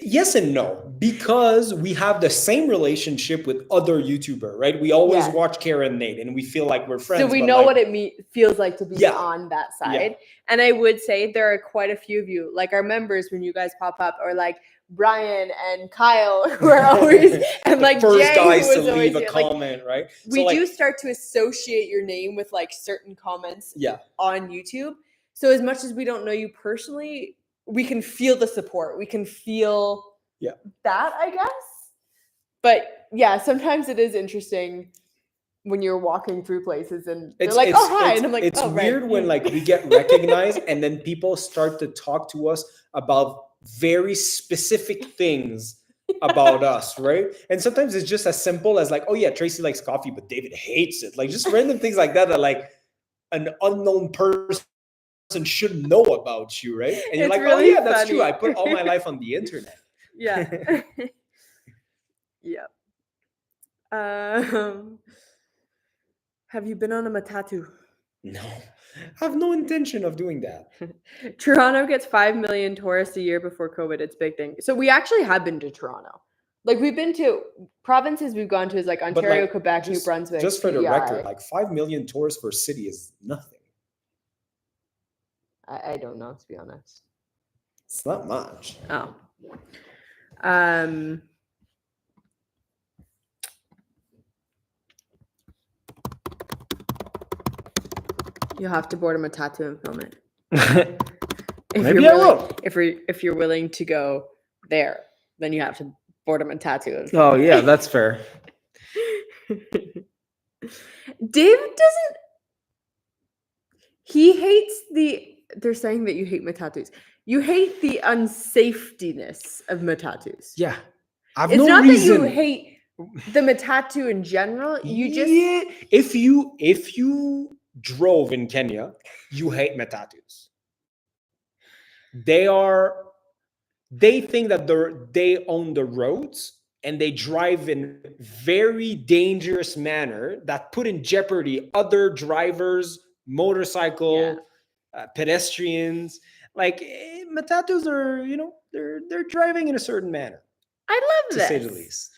Yes and no, because we have the same relationship with other YouTuber, right? We always watch Kara and Nate and we feel like we're friends. So we know what it feels like to be on that side. Yeah. And I would say there are quite a few of you, like our members when you guys pop up, or like Brian and Kyle, who are always, and like first Jay, guys who to leave a like, comment, right? We do start to associate your name with like certain comments on YouTube. So as much as we don't know you personally, we can feel the support. We can feel that, I guess. But yeah, sometimes it is interesting when you're walking through places and they're like, oh, hi. And I'm like, it's weird when like we get recognized and then people start to talk to us about very specific things about us, right? And sometimes it's just as simple as like, oh yeah, Tracy likes coffee, but David hates it. Like just random things like that like an unknown person should know about you, right? And you're like, really, oh yeah, that's true. I put all my life on the internet. Yeah. Yeah. Have you been on a matatu? No, I have no intention of doing that. Toronto gets 5 million tourists a year before COVID. It's a big thing. So we actually have been to Toronto. Like we've been to provinces we've gone to is like Ontario, like, Quebec, New Brunswick. Just for the record, like 5 million tourists per city is nothing. I don't know, to be honest. It's not much. Oh. You'll have to board a matatu and film it. Maybe I will. If you're willing to go there, then you have to board a matatu. And film yeah, that's fair. Dave doesn't. He hates the. They're saying that you hate matatus. You hate the unsafetyness of matatus. Yeah, it's no not reason. That you hate the matatu in general. You just if you drove in Kenya, you hate matatus. They think that they own the roads and they drive in very dangerous manner that put in jeopardy other drivers, motorcycle, pedestrians. Like matatus are, they're driving in a certain manner. I love this. To say the least.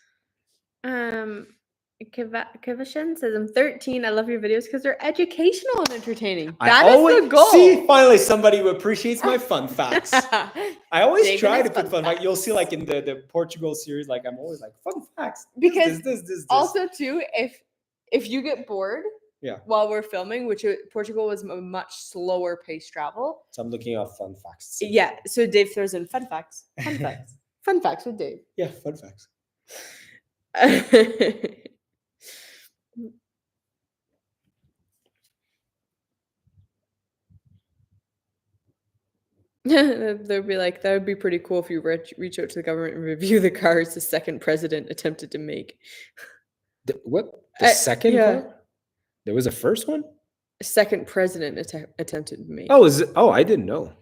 Kivashan says, I'm 13. I love your videos because they're educational and entertaining. That is the goal. See, finally, somebody who appreciates my fun facts. I always try to put fun facts. You'll see, like in the Portugal series, like I'm always like fun facts. Because this. Also, too, if you get bored while we're filming, which Portugal was a much slower paced travel. So I'm looking at fun facts. Yeah. So Dave throws in fun facts. Fun facts. Fun facts with Dave. Yeah, fun facts. They'll be like, that would be pretty cool if you reach out to the government and review the cars the second president attempted to make. What? The second one? There was a first one? Second president attempted to make. Oh, I didn't know.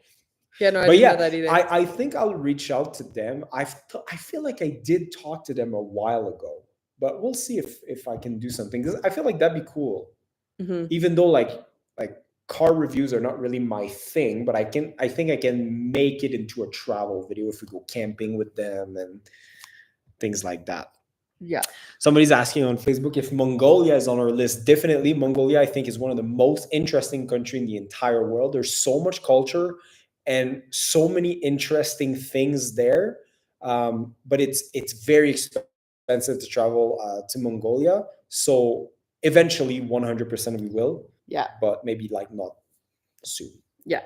Yeah, no, I didn't know that either. I think I'll reach out to them. I feel like I did talk to them a while ago, but we'll see if I can do something, because I feel like that'd be cool. Mm-hmm. Even though like car reviews are not really my thing, but I think I can make it into a travel video if we go camping with them and things like that. Yeah. Somebody's asking on Facebook if Mongolia is on our list. Definitely. Mongolia, I think, is one of the most interesting countries in the entire world. There's so much culture and so many interesting things there. But it's very expensive to travel to Mongolia. So eventually 100% we will. Yeah. But maybe like not soon. Yeah.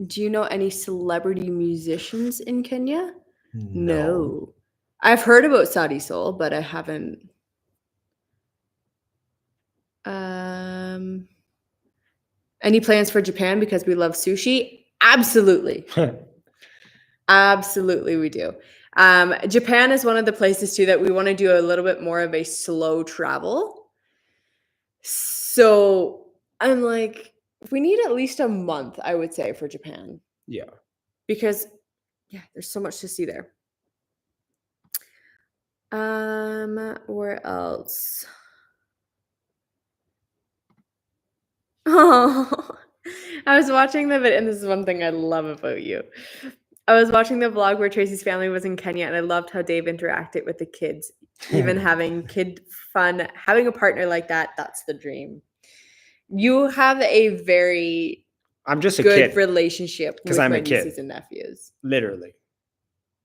Do you know any celebrity musicians in Kenya? No. I've heard about Saudi Soul, but I haven't. Any plans for Japan because we love sushi? Absolutely. Absolutely, we do. Japan is one of the places too that we want to do a little bit more of a slow travel. So I'm like, we need at least a month, I would say, for Japan. Yeah. Because, yeah, there's so much to see there. Where else? Oh, I was watching the video, and this is one thing I love about you. I was watching the vlog where Tracy's family was in Kenya, and I loved how Dave interacted with the kids. Even having kid fun, having a partner like that, that's the dream. You have a very I'm just a good kid relationship with I'm my a kid. nieces and nephews. Literally.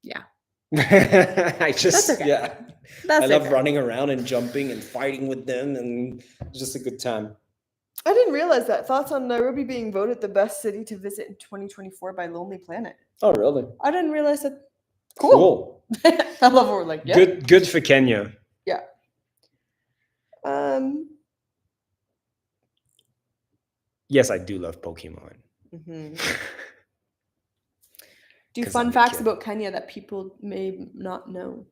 Yeah. I just, That's okay. yeah. That's I love okay. running around and jumping and fighting with them, and it's just a good time. I didn't realize that. Thoughts on Nairobi being voted the best city to visit in 2024 by Lonely Planet. Oh, really? I didn't realize that. Cool. I love what we're like, yeah. Good for Kenya. Yeah. Yes, I do love Pokemon. Mm-hmm. Do fun facts about Kenya that people may not know.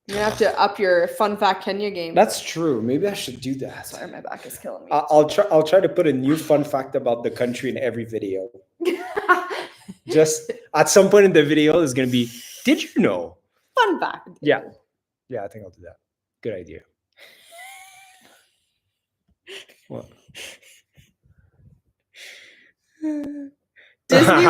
You're gonna have to up your fun fact Kenya game. That's true. Maybe I should do that. Sorry, my back is killing me. I'll try to put a new fun fact about the country in every video. Just at some point in the video is gonna be, did you know? Fun fact. Yeah. Yeah, I think I'll do that. Good idea. What? Disney.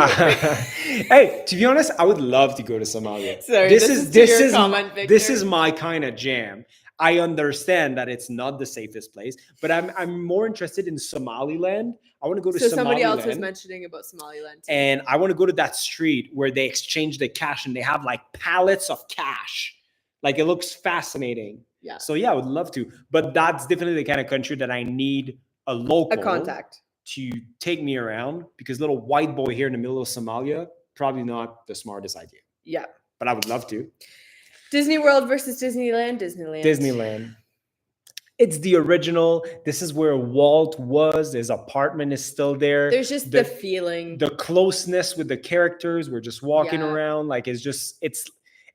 Hey, to be honest, I would love to go to Somalia. Sorry, this is my kind of jam. I understand that it's not the safest place, but I'm more interested in Somaliland. I want to go to Somaliland. So somebody else was mentioning about Somaliland too. And I want to go to that street where they exchange the cash and they have like pallets of cash. Like it looks fascinating. Yeah. So yeah, I would love to. But that's definitely the kind of country that I need a local contact to take me around, because little white boy here in the middle of Somalia, probably not the smartest idea. Yeah. But I would love to. Disney World versus Disneyland. Disneyland. It's the original. This is where Walt was. His apartment is still there. There's just the feeling. The closeness with the characters. We're just walking around. Like don't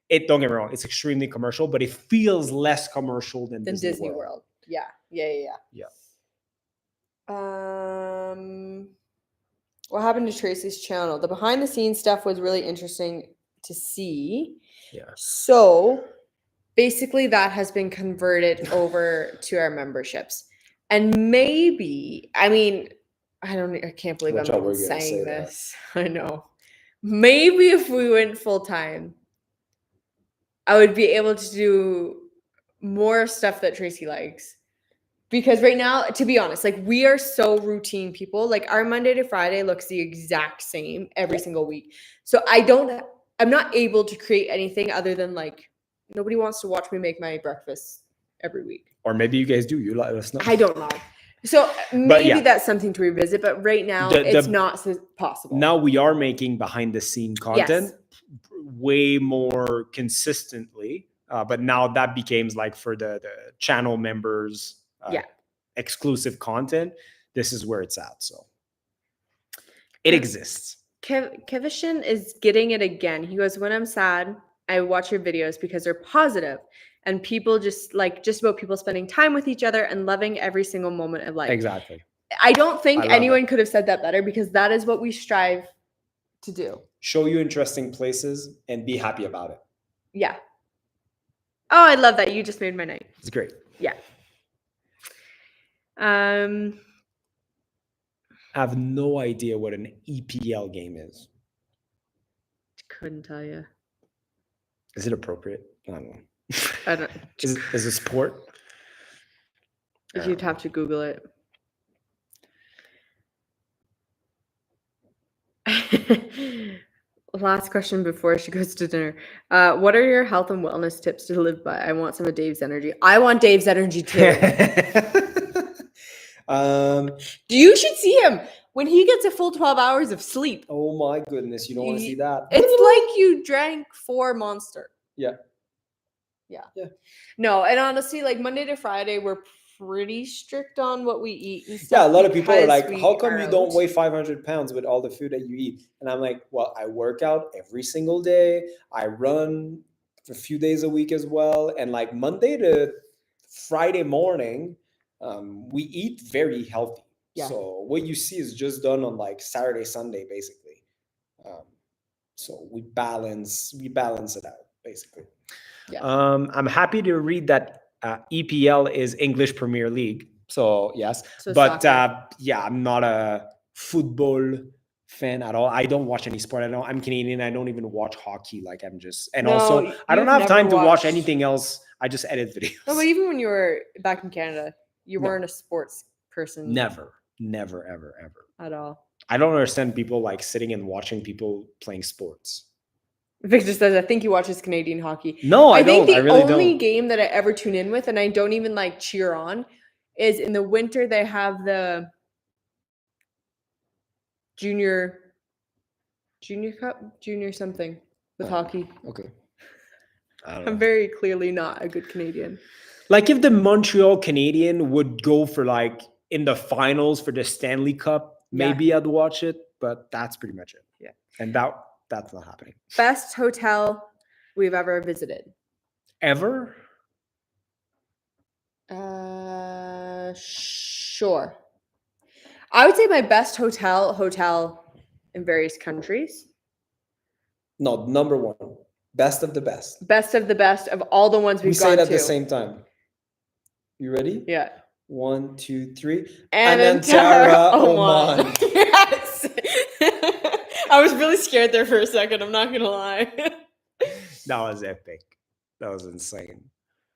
get me wrong, it's extremely commercial, but it feels less commercial than Disney World. Yeah. What happened to Tracy's channel? The behind the scenes stuff was really interesting to see. Yeah. So basically that has been converted over to our memberships. And maybe, I can't believe I'm saying this. I know. Maybe if we went full time, I would be able to do more stuff that Tracy likes. Because right now, to be honest, like we are so routine people. Like our Monday to Friday looks the exact same every single week. So I'm not able to create anything other than like nobody wants to watch me make my breakfast every week. Or maybe you guys do. You let us know. I don't know. So maybe that's something to revisit. But right now, it's not possible. Now we are making behind the scene content way more consistently. But now that becomes like for the channel members. Exclusive content. This is where it's at. So it exists. Kevishin is getting it again. He goes, when I'm sad, I watch your videos because they're positive and people just about people spending time with each other and loving every single moment of life. Exactly. I don't think anyone could have said that better, because that is what we strive to do. Show you interesting places and be happy about it. Yeah. Oh, I love that. You just made my night. It's great. Yeah. I have no idea what an EPL game is. Couldn't tell you. Is it appropriate? I don't know. I don't. Is it sport? You'd have to Google it. Last question before she goes to dinner. What are your health and wellness tips to live by? I want some of Dave's energy. I want Dave's energy too. You should see him when he gets a full 12 hours of sleep. Oh my goodness, you don't want to see that. It's like you drank 4 Monster. Yeah. No, and honestly, like Monday to Friday, we're pretty strict on what we eat and stuff. Yeah, a lot of people are like, how come you out. don't weigh 500 pounds with all the food that you eat? And I'm like, well, I work out every single day. I run a few days a week as well. And like Monday to Friday morning, we eat very healthy. Yeah. So what you see is just done on like Saturday, Sunday, basically. So we balance it out, basically. Yeah. I'm happy to read that EPL is English Premier League. So yes, but yeah, I'm not a football fan at all. I don't watch any sport. I'm Canadian. I don't even watch hockey. Like I'm just, and also I don't have time to watch anything else. I just edit videos. No, but even when you were back in Canada, you weren't a sports person. Never, ever at all. I don't understand people like sitting and watching people playing sports. Victor says, I think he watches Canadian hockey. No, I don't. think the only game that I ever tune in with, and I don't even like cheer on, is in the winter they have the junior cup, junior something with hockey. Okay. I'm very clearly not a good Canadian. Like if the Montreal Canadian would go for like in the finals for the Stanley Cup, maybe I'd watch it, but that's pretty much it. Yeah. And that's not happening. Best hotel we've ever visited. Ever? Sure. I would say my best hotel in various countries. No, number one. Best of the best. Best of the best of all the ones we've gone to. We say it at the same time. You ready? Yeah. 1, 2, 3. Anantara, Oman. Yes. I was really scared there for a second. I'm not gonna lie. That was epic. That was insane.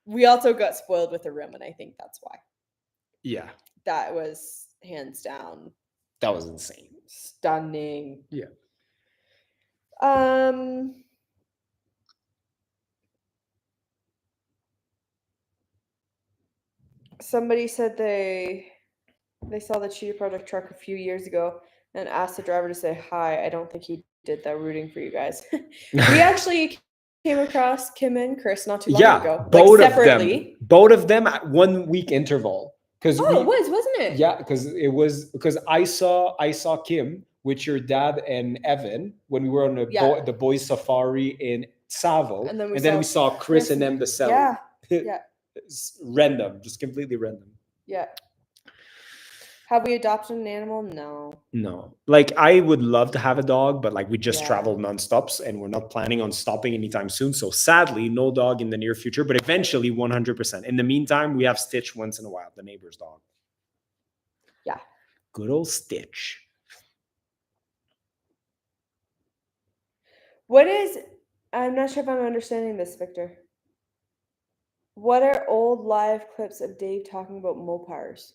We also got spoiled with the room, and I think that's why. Yeah. That was hands down. That was insane. Stunning. Yeah. Somebody said they saw the Cheetah Project truck a few years ago and asked the driver to say hi. I don't think he did that. Rooting for you guys. We actually came across Kim and Chris not too long ago. Both of them. Both of them at 1 week interval. It was, wasn't it? Yeah, because I saw Kim with your dad and Evan when we were on the boys safari in Savo, and then we saw Chris and them the cell. Yeah. Yeah. It's random, just completely random. Yeah. Have we adopted an animal? No. Like I would love to have a dog, but like we just travel nonstop and we're not planning on stopping anytime soon. So sadly, no dog in the near future, but eventually 100%. In the meantime, we have Stitch once in a while, the neighbor's dog. Yeah. Good old Stitch. I'm not sure if I'm understanding this, Victor. What are old live clips of Dave talking about Mopars?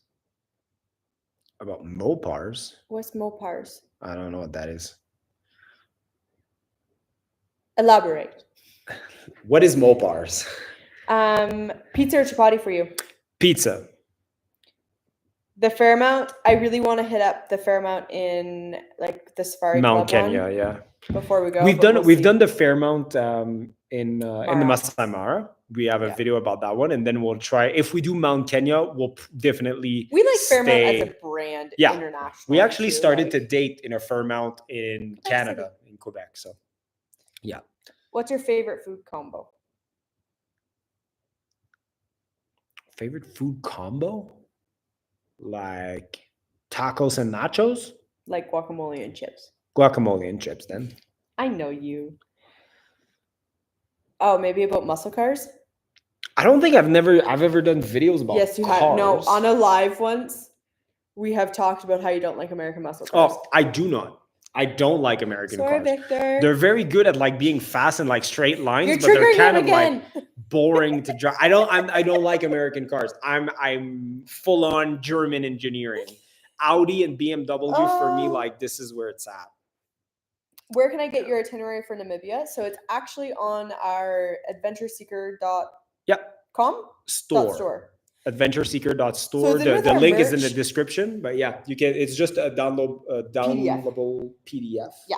About Mopars? What's Mopars? I don't know what that is. Elaborate. What is Mopars? Pizza or chapati for you? Pizza. The Fairmount. I really want to hit up the Fairmount in like the Safari Mount Club Kenya, one yeah. Before we go, we've done the Fairmount in the Masai Mara. We have a video about that one, and then we'll try. If we do Mount Kenya, we'll definitely Fairmount as a brand. Yeah, international. We actually started to date in a Fairmount in Canada, in Quebec. So, yeah. What's your favorite food combo? Favorite food combo? Like tacos and nachos? Like guacamole and chips. Guacamole and chips, then. I know you. Oh, maybe about muscle cars? I don't think I've ever done videos about Yes, you cars. have. No, on a live once, we have talked about how you don't like American muscle cars. Oh, I do not. I don't like American cars. Victor. They're very good at like being fast and like straight lines, but they're kind of like boring to drive. I don't like American cars. I'm full on German engineering. Audi and BMW for me, like this is where it's at. Where can I get your itinerary for Namibia? So it's actually on our adventureseeker.com store. Adventureseeker.store. The link is in the description, but yeah, you can. It's just a downloadable PDF. Yeah,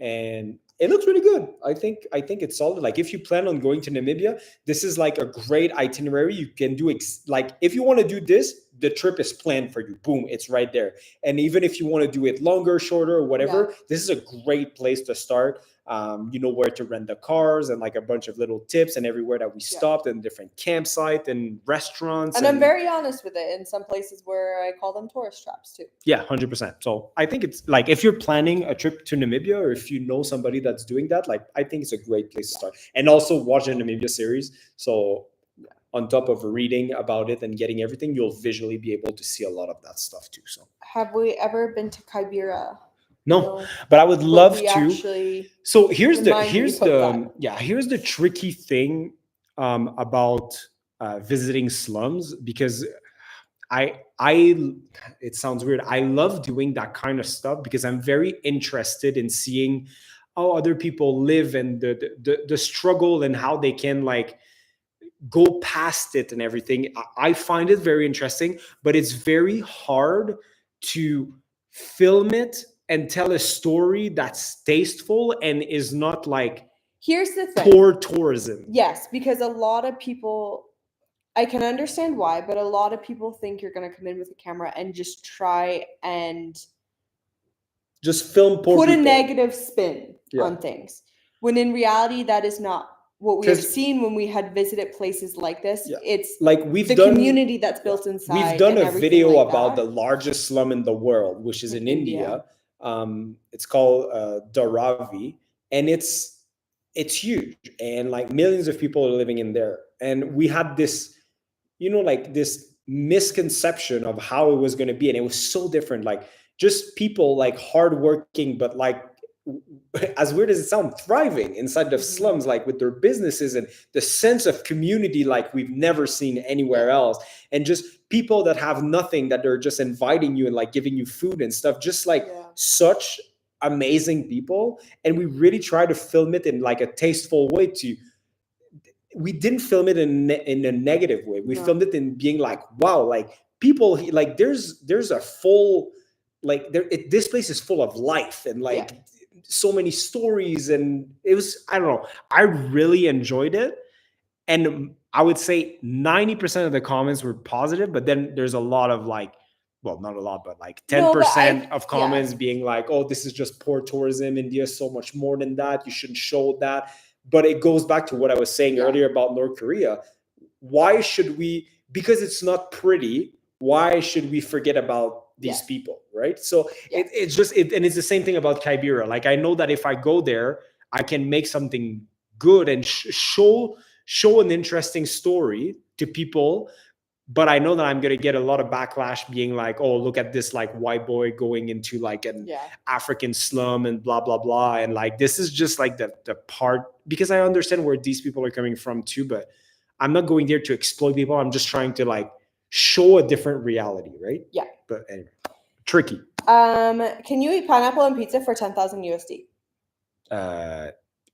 and it looks really good. I think it's solid. Like if you plan on going to Namibia, this is like a great itinerary. You can do like if you want to do this, the trip is planned for you. Boom, it's right there. And even if you want to do it longer, shorter, or whatever, this is a great place to start. You know where to rent the cars and like a bunch of little tips and everywhere that we stopped and different campsites and restaurants. And I'm very honest with it in some places where I call them tourist traps too. Yeah, 100%. So I think it's like if you're planning a trip to Namibia or if you know somebody that's doing that, like I think it's a great place to start. And also watch the Namibia series. So on top of reading about it and getting everything, you'll visually be able to see a lot of that stuff too. So have we ever been to Kibera? No, but I would love to. So here's the tricky thing about visiting slums, because it sounds weird. I love doing that kind of stuff because I'm very interested in seeing how other people live and the struggle and how they can like go past it and everything. I find it very interesting, but it's very hard to film it and tell a story that's tasteful and is not like here's the thing. Poor tourism. Yes, because a lot of people, I can understand why, but a lot of people think you're going to come in with a camera and just try and just film poor put people. A negative spin on things, when in reality that is not what we have seen when we had visited places like this. It's like the community that's built inside. We've done a video about the largest slum in the world, which is in India. It's called Dharavi, and it's huge, and like millions of people are living in there. And we had this, like this misconception of how it was going to be, and it was so different. Like just people like hardworking, but like as weird as it sounds, thriving inside the slums, like with their businesses and the sense of community like we've never seen anywhere else. And just people that have nothing, that they're just inviting you and like giving you food and stuff, just like such amazing people. And we really try to film it in like a tasteful way we didn't film it in a negative way. We filmed it in being like, wow, like people, like there's a full, like this place is full of life and like so many stories. And it was, I don't know, I really enjoyed it. And I would say 90% of the comments were positive, but then there's a lot of like, well, not a lot, but like 10% of comments being like, oh, this is just poor tourism. India is so much more than that. You shouldn't show that. But it goes back to what I was saying earlier about North Korea. Why should we, because it's not pretty, why should we forget about these people, right? So it's just, and it's the same thing about Kibera. Like I know that if I go there, I can make something good and show an interesting story to people. But I know that I'm going to get a lot of backlash being like, oh, look at this like white boy going into like an African slum and blah, blah, blah. And like, this is just like the part, because I understand where these people are coming from too, but I'm not going there to exploit people. I'm just trying to like show a different reality, right? Yeah. But anyway, tricky. Can you eat pineapple on pizza for 10,000 USD?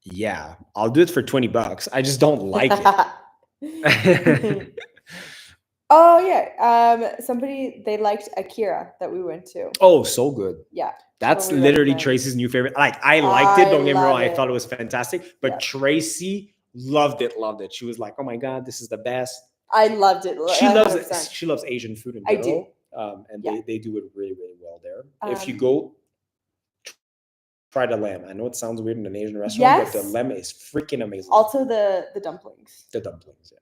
Yeah, I'll do it for $20. I just don't like it. Oh yeah. Somebody, they liked Akira that we went to. Oh, so good. Yeah. That's literally Tracy's new favorite. Like I liked it. Don't get me wrong. I thought it was fantastic. But Tracy loved it. She was like, oh my God, this is the best. I loved it. She loves Asian food in general. I do. And they do it really, really well there. If you go, try the lamb. I know it sounds weird in an Asian restaurant, but the lamb is freaking amazing. Also the dumplings. The dumplings,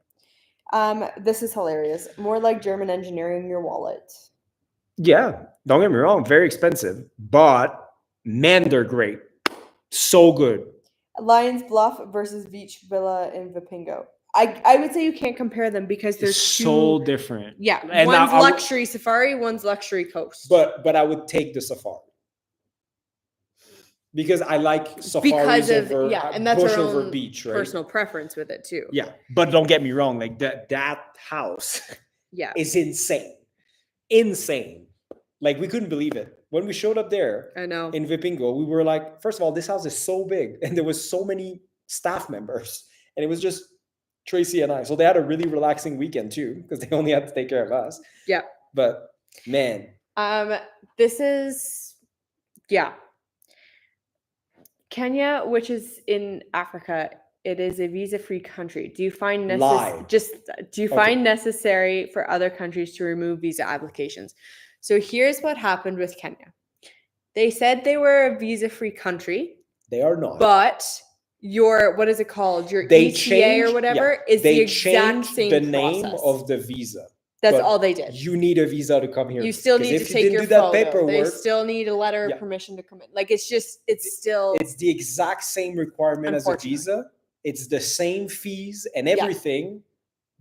this is hilarious. More like German engineering your wallet. Yeah, don't get me wrong, very expensive, but man, they're great. So good. Lions Bluff versus Beach Villa in Vipingo. I would say you can't compare them because they're so different. Yeah, and one's luxury safari, one's luxury coast. But I would take the safari. because I like because safaris of over and that's bush our over own beach, right? personal preference with it too. Yeah, but don't get me wrong, like that house Yeah. is insane. Like we couldn't believe it when we showed up there. I know. In Vipingo, we were like, first of all, this house is so big, and there was so many staff members, and it was just Tracy and I. So they had a really relaxing weekend too, because they only had to take care of us. Yeah. But man, this is Kenya, which is in Africa. It is a visa-free country. Do you find find necessary for other countries to remove visa applications? So here's what happened with Kenya. They said they were a visa-free country. They are not. But your, what is it called? Your ETA or whatever is the exact same the name of the visa. That's all they did. You need a visa to come here. You still need to take your photo. They still need a letter of permission to come in. Like it's the exact same requirement as a visa. It's the same fees and everything,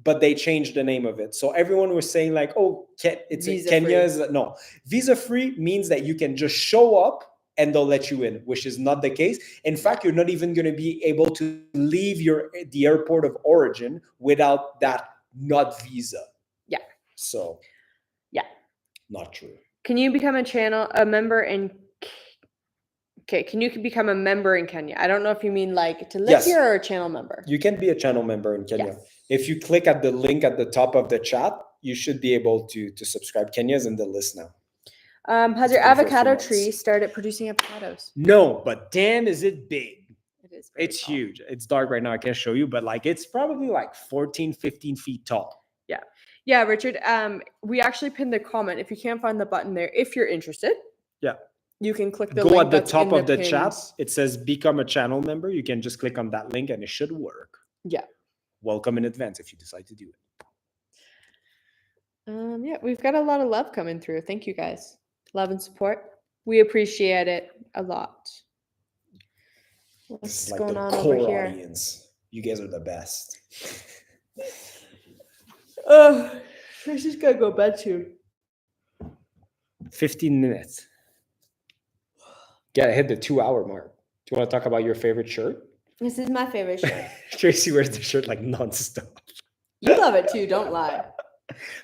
but they changed the name of it. So everyone was saying like, oh, Kenya is no. Visa free means that you can just show up and they'll let you in, which is not the case. In fact, you're not even going to be able to leave the airport of origin without that not visa. Yeah. So, not true. Can you become a member in? Okay, can you become a member in Kenya? I don't know if you mean like to live here or a channel member. You can be a channel member in Kenya. Yes. If you click at the link at the top of the chat, you should be able to subscribe. Kenya's in the list now. Has your avocado tree started producing avocados? No, but damn, is it big. It is. It's huge. It's dark right now. I can't show you, but like it's probably like 14, 15 feet tall. Yeah. Yeah, Richard. We actually pinned the comment. If you can't find the button there, if you're interested. Yeah. You can click the link. Go at the top of the chat. It says become a channel member. You can just click on that link and it should work. Yeah. Welcome in advance if you decide to do it. Yeah, we've got a lot of love coming through. Thank you guys. Love and support. We appreciate it a lot. What's like going the on core over here? Audience. You guys are the best. Tracy's gotta go to bed soon. 15 minutes. Gotta hit the 2-hour mark. Do you want to talk about your favorite shirt? This is my favorite shirt. Tracy wears the shirt like nonstop. You love it too, don't lie.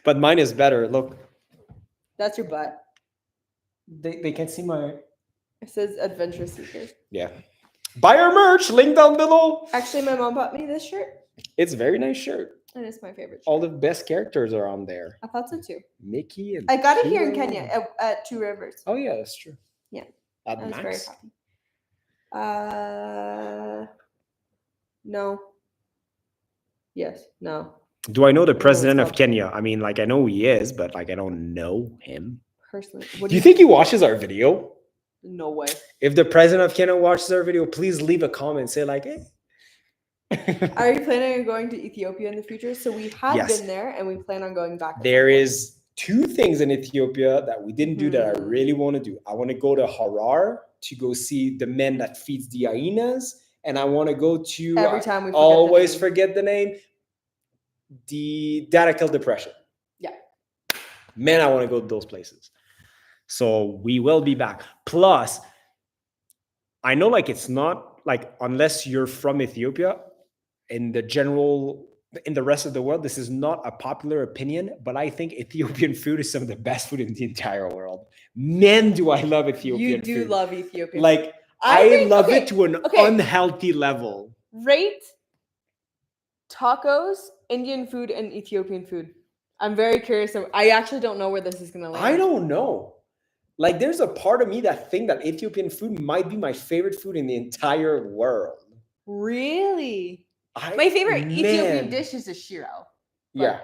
But mine is better. Look. That's your butt. They can't see my... It says Adventure Seeker. Yeah. Buy our merch. Link down below. Actually, my mom bought me this shirt. It's a very nice shirt. And it's my favorite shirt. All the best characters are on there. I thought so too. Mickey and I got it here in Kenya at Two Rivers. Oh yeah, that's true. Yeah. At I was Max? very happy. No. Yes. No. Do I know the president of Kenya? I mean, like I know who he is, but like I don't know him. Personally. Do you think he watches our video? No way. If the president of Kenya watches our video, please leave a comment. Say like, hey. Are you planning on going to Ethiopia in the future? So we have been there and we plan on going back. There is 2 things in Ethiopia that we didn't do that I really want to do. I want to go to Harar to go see the man that feeds the hyenas. And I want to go to, every time we forget the name, the Darakil Depression. Yeah. Man, I want to go to those places. So we will be back. Plus, I know like it's not like, unless you're from Ethiopia, in the rest of the world, this is not a popular opinion, but I think Ethiopian food is some of the best food in the entire world. Man, do I love Ethiopian food. You do love Ethiopian like, food. I love it to an unhealthy level. Rate tacos, Indian food, and Ethiopian food. I'm very curious. I actually don't know where this is going to land. I don't know. Like, there's a part of me that think that Ethiopian food might be my favorite food in the entire world. Really? My favorite Ethiopian dish is a shiro. Yeah.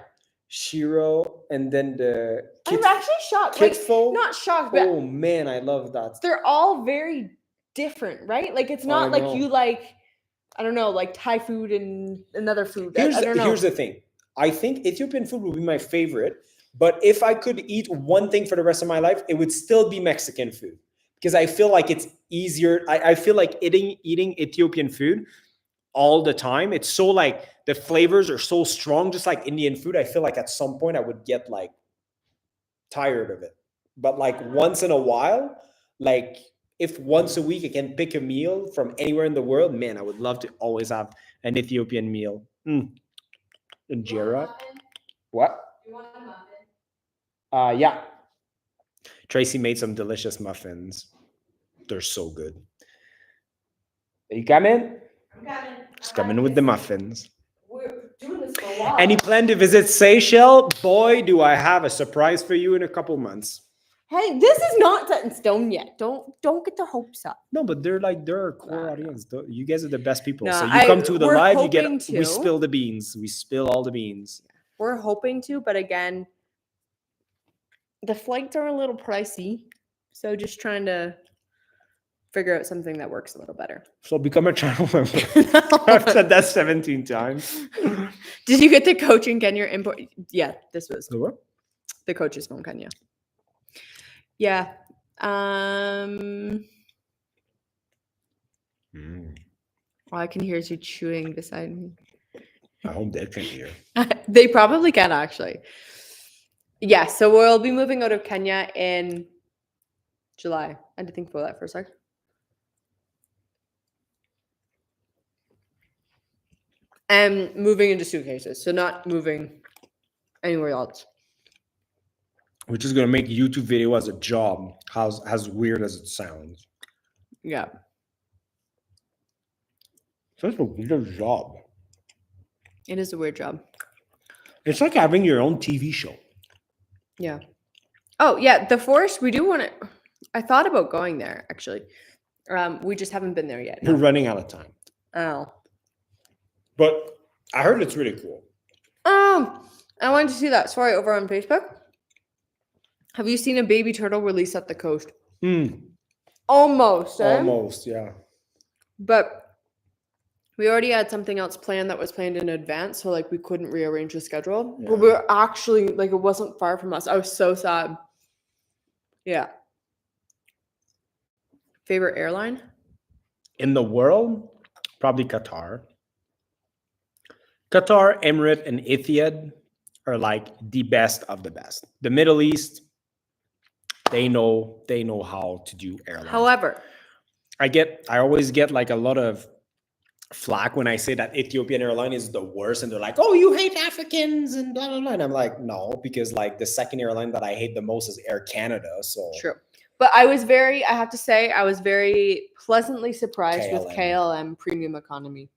Shiro, and then the... I'm actually shocked. Kitfo. Not shocked, but... Oh, man, I love that. They're all very different, right? Like, it's not like you like, I don't know, like Thai food and another food. I don't know. Here's the thing. I think Ethiopian food would be my favorite, but if I could eat one thing for the rest of my life, it would still be Mexican food. Because I feel like it's easier. I feel like eating Ethiopian food all the time. It's so like, the flavors are so strong, just like Indian food. I feel like at some point I would get like tired of it. But like once in a while, like if once a week I can pick a meal from anywhere in the world, man, I would love to always have an Ethiopian meal. Injera. What? You want a muffin? Yeah. Tracy made some delicious muffins. They're so good. Are you coming? I'm coming. Just coming with the muffins. We're doing this for a while. Any plan to visit Seychelles? Boy, do I have a surprise for you in a couple months. Hey, this is not set in stone yet. Don't get the hopes up. No, but they're our core audience. You guys are the best people. No, so you come to the we're live, hoping we spill the beans. We spill all the beans. We're hoping to, but again, the flights are a little pricey. So just trying to figure out something that works a little better. So become a channel member. I've said that 17 times. Did you get the coach in Kenya import? Yeah, this was The what? the coaches from Kenya. Yeah. All I can hear is you chewing beside me. I hope they can hear. They probably can, actually. Yeah, so we'll be moving out of Kenya in July. I had to think about that for a sec. And moving into suitcases, so not moving anywhere else. We're just gonna make YouTube video as a job. As weird as it sounds. Yeah. Such a weird job. It is a weird job. It's like having your own TV show. Yeah. Oh, yeah, the forest, we do want to... I thought about going there, actually. We just haven't been there yet. We're running out of time. Oh. But I heard it's really cool. I wanted to see that story over on Facebook. Have you seen a baby turtle release at the coast? Almost, eh? Almost, yeah. But we already had something else planned that was planned in advance, so like we couldn't rearrange the schedule. Yeah. But we were actually, like, it wasn't far from us. I was so sad. Yeah. Favorite airline? In the world, probably Qatar. Qatar, Emirates, and Etihad are like the best of the best. The Middle East, they know how to do airlines. However, I always get like a lot of flack when I say that Ethiopian airline is the worst, and they're like, "Oh, you hate Africans and blah blah blah." And I'm like, no, because like the second airline that I hate the most is Air Canada. So true. But I have to say, I was very pleasantly surprised with KLM Premium Economy.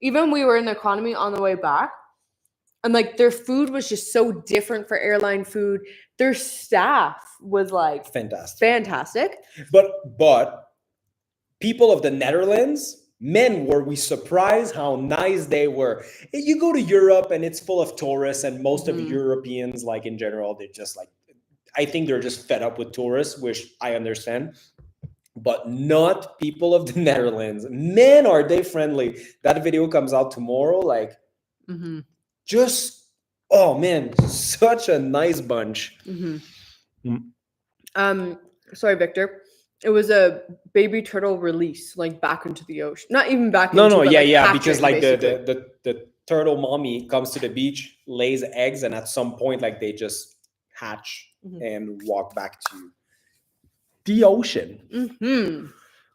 Even we were in the economy on the way back, and like their food was just so different for airline food. Their staff was like fantastic. But people of the Netherlands, men, were we surprised how nice they were. You go to Europe and it's full of tourists, and most of Europeans, like in general, they're just like, I think they're just fed up with tourists, which I understand. But not people of the Netherlands. Men, are they friendly? That video comes out tomorrow. Like, just, oh man, such a nice bunch. Sorry, Victor. It was a baby turtle release, like back into the ocean. Not even back into No, yeah, like yeah. hatching, Because like basically. the turtle mommy comes to the beach, lays eggs, and at some point, like they just hatch and walk back to the ocean.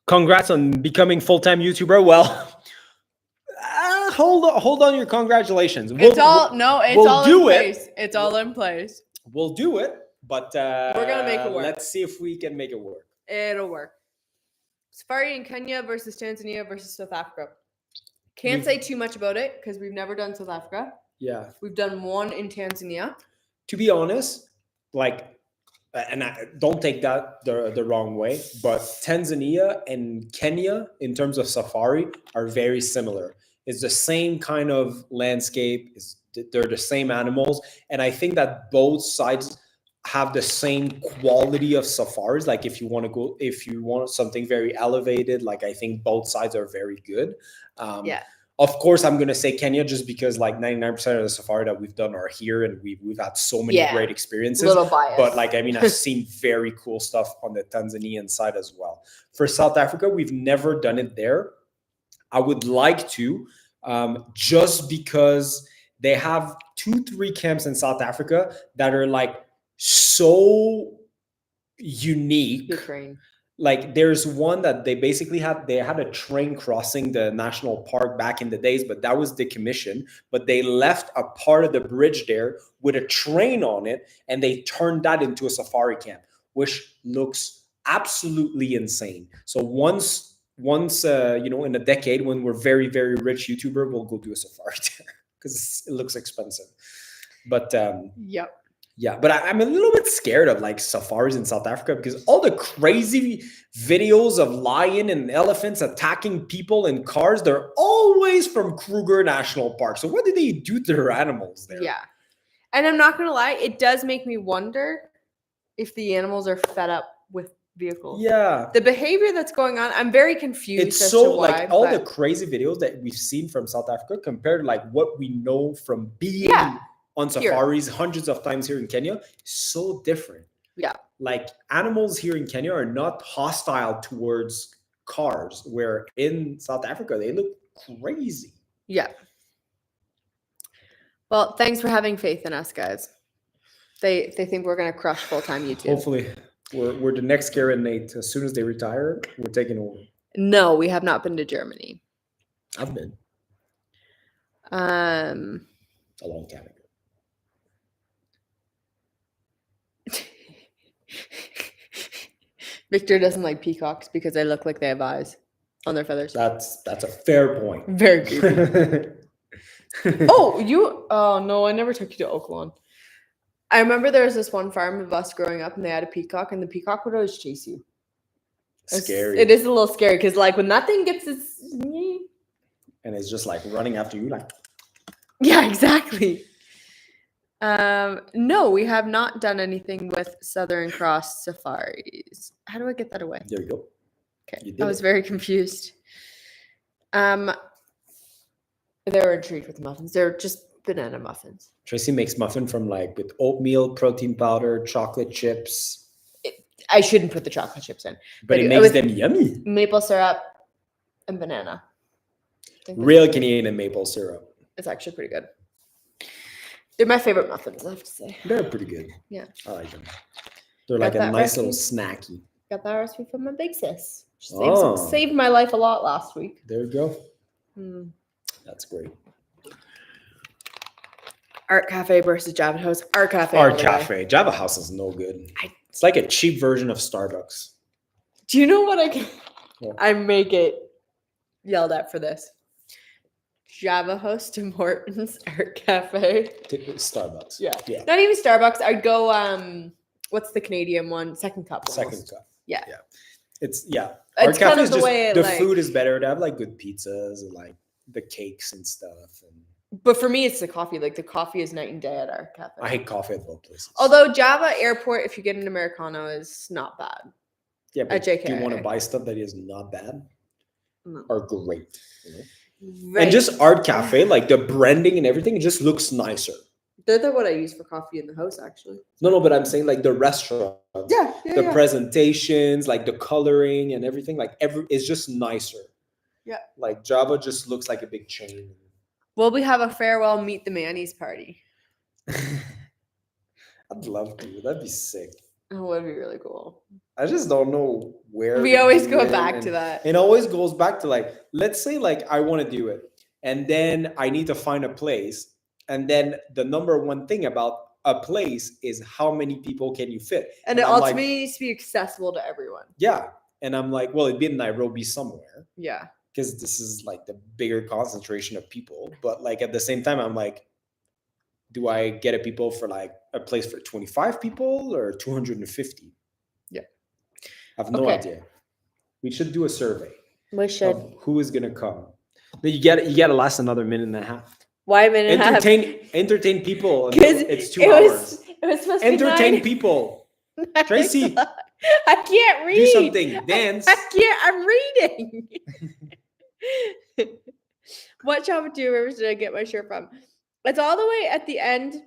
Congrats on becoming full-time YouTuber. Well, hold on your congratulations. It's all in place. It's all in place. We'll do it, but we're gonna make it work. Let's see if we can make it work. It'll work. Safari in Kenya versus Tanzania versus South Africa. Can't say too much about it because we've never done South Africa. Yeah. We've done one in Tanzania. To be honest, like, and I don't take that the wrong way, but Tanzania and Kenya, in terms of safari, are very similar. It's the same kind of landscape. They're the same animals. And I think that both sides have the same quality of safaris. Like if you want something very elevated, like I think both sides are very good. Yeah. Of course, I'm going to say Kenya just because like 99% of the safari that we've done are here, and we've had so many great experiences. Little biased. But like, I mean, I've seen very cool stuff on the Tanzanian side as well. For South Africa, we've never done it there. I would like to, just because they have 2-3 camps in South Africa that are like so unique. Ukraine. Like there's one that they basically had a train crossing the national park back in the days, but that was decommissioned. But they left a part of the bridge there with a train on it, and they turned that into a safari camp, which looks absolutely insane. So once in a decade, when we're very, very rich YouTuber, we'll go do a safari there because it looks expensive. But Yep. yeah, but I'm a little bit scared of like safaris in South Africa because all the crazy videos of lion and elephants attacking people in cars, they're always from Kruger National Park. So what do they do to their animals there? Yeah. And I'm not going to lie, it does make me wonder if the animals are fed up with vehicles. Yeah. The behavior that's going on, I'm very confused. It's as so to why, like all the crazy videos that we've seen from South Africa compared to like what we know from being on safaris hundreds of times here in Kenya, so different. Yeah. Like animals here in Kenya are not hostile towards cars, where in South Africa, they look crazy. Yeah. Well, thanks for having faith in us, guys. They think we're going to crush full-time YouTube. Hopefully, we're the next Kara and Nate. As soon as they retire, we're taking over. No, we have not been to Germany. I've been. A long time ago. Victor doesn't like peacocks because they look like they have eyes on their feathers. That's a fair point. Very creepy. Oh no, I never took you to Oaklawn. I remember there was this one farm of us growing up and they had a peacock and the peacock would always chase you. Scary. It is a little scary because like when that thing gets its and it's just like running after you like. Yeah, exactly. No, we have not done anything with Southern Cross safaris. How do I get that away? There you go. Okay. I was very confused. They were intrigued with the muffins. They're just banana muffins. Tracy makes muffin from like with oatmeal, protein powder, chocolate chips. I shouldn't put the chocolate chips in. But it makes them yummy. Maple syrup and banana. Real Canadian and maple syrup. It's actually pretty good. They're my favorite muffins, I have to say. They're pretty good. Yeah. I like them. They're like a nice little snacky. Got that recipe from my big sis. She saved my life a lot last week. There you go. That's great. Art Cafe versus Java House. Art Cafe. Art Cafe. Java House is no good. It's like a cheap version of Starbucks. Do you know what I can? Yeah. I may get yelled at for this. Java House to Morton's Art Cafe. Starbucks. Yeah. Not even Starbucks. I'd go, what's the Canadian one? Second Cup. Almost. Second Cup. Yeah. It's, Art Cafe kind of is just, the food is better. They have like good pizzas and like the cakes and stuff. But for me, it's the coffee. Like the coffee is night and day at Art Cafe. I hate coffee at both places. Although Java Airport, if you get an Americano, is not bad. Yeah, but at JKIA. Do you want to buy stuff that is not bad or great? You know? Right. And just Art Cafe, like the branding and everything, it just looks nicer. They're what I use for coffee in the house, actually. No, but I'm saying like the restaurant. Yeah. The presentations, like the coloring and everything, like it's just nicer. Yeah. Like Java just looks like a big chain. Will we have a farewell Meet the Mannies party? I'd love to. That'd be sick. Oh, that'd be really cool. I just don't know where. We always go back to that. It always goes back to like, let's say like I want to do it. And then I need to find a place. And then the number one thing about a place is how many people can you fit? And it ultimately needs to be accessible to everyone. Yeah. And I'm like, well, it'd be in Nairobi somewhere. Yeah. Because this is like the bigger concentration of people. But like at the same time, I'm like, do I get a people for like a place for 25 people or 250? Yeah. I have no idea. We should do a survey. We should. Of who is gonna come? But you gotta last another minute and a half. Why a minute and a half? Entertain people. It's 2 hours. It was supposed to be entertain people. Tracy. I can't read. Do something. Dance. I'm reading. What Java 2 Rivers did I get my shirt from? It's all the way at the end,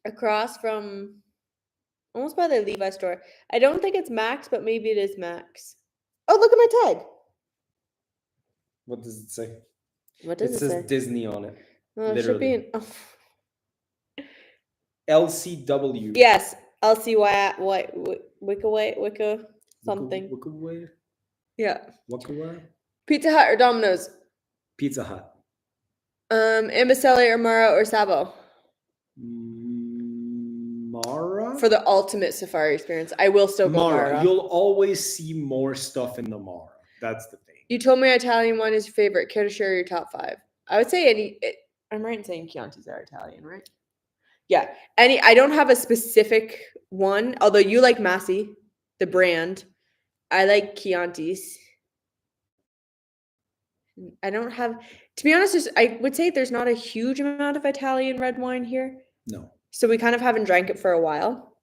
across from, almost by the Levi store. I don't think it's Max, but maybe it is Max. Oh, look at my tag. What does it say? What does it say? It says Disney on it. Oh, it should be an LCW. Yes, LCY Wicca something. Wakawa. Yeah. Wakawa. Pizza Hut or Domino's? Pizza Hut. Amboseli or Mara or Sabo? Mara? For the ultimate safari experience. I will still go Mara. You'll always see more stuff in the Mara. That's the thing. You told me Italian one is your favorite. Care to share your top 5? I would say I'm right in saying Chiantis are Italian, right? Yeah. I don't have a specific one, although you like Massi, the brand. I like Chiantis. I don't have, to be honest, I would say there's not a huge amount of Italian red wine here. No. So we kind of haven't drank it for a while.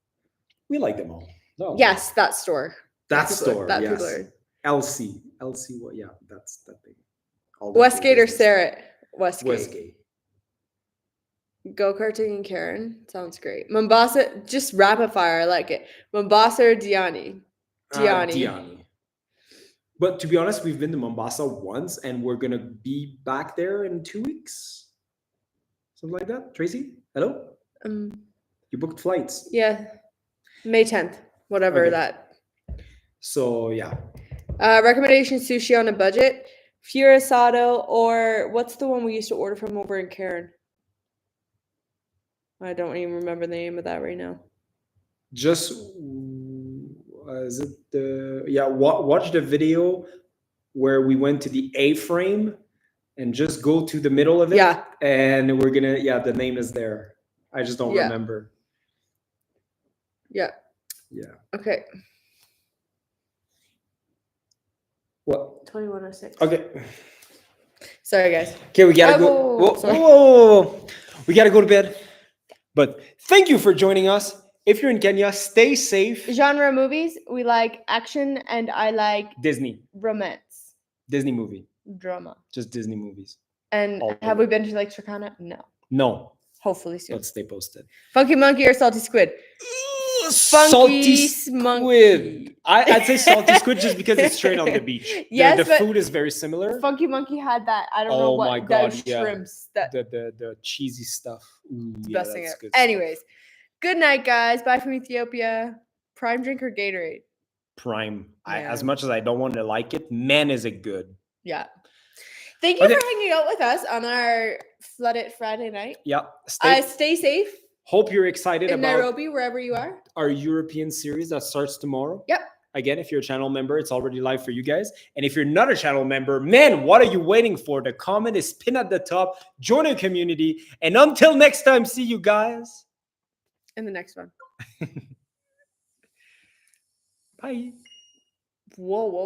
We like them all. No. Yes, that store. That store. That yes. people are. LC. What? Yeah, that's that thing. Westgate or Sarah? Westgate. Go-karting and Karen. Sounds great. Mombasa, just rapid fire. I like it. Mombasa or Diani? Diani. But to be honest, we've been to Mombasa once and we're going to be back there in 2 weeks. Something like that. Tracy, hello? You booked flights. Yeah. May 10th. Whatever that. So, yeah. Recommendation sushi on a budget. Fiore Asado or what's the one we used to order from over in Karen? I don't even remember the name of that right now. Just is it watch the video where we went to the A-frame and just go to the middle of it. Yeah. And we're gonna the name is there. I just don't remember. Yeah. Yeah. Okay. What? 21:06. Okay. Sorry, guys. Okay, we gotta go. Whoa. We gotta go to bed. But thank you for joining us. If you're in Kenya, stay safe. Genre movies, we like action and I like Disney. Romance. Disney movie. Drama. Just Disney movies. And have we been to Lake Turkana? No. Hopefully soon. Let's stay posted. Funky monkey or salty squid? Salty squid. I'd say salty squid just because it's straight on the beach. Yes, the food is very similar. Funky monkey had that. I don't know what. Oh my god! Shrimps. That the cheesy stuff. Best thing ever. Anyways, good night, guys. Bye from Ethiopia. Prime drink or Gatorade? Prime. As much as I don't want to like it, man, is it good? Yeah. Thank you for hanging out with us on our flooded Friday night. Yeah. Stay safe. Hope you're excited about Nairobi, wherever you are. Our European series that starts tomorrow. Yep. Again, if you're a channel member, it's already live for you guys. And if you're not a channel member, man, what are you waiting for? The comment is pinned at the top. Join our community. And until next time, see you guys in the next one. Bye. Whoa.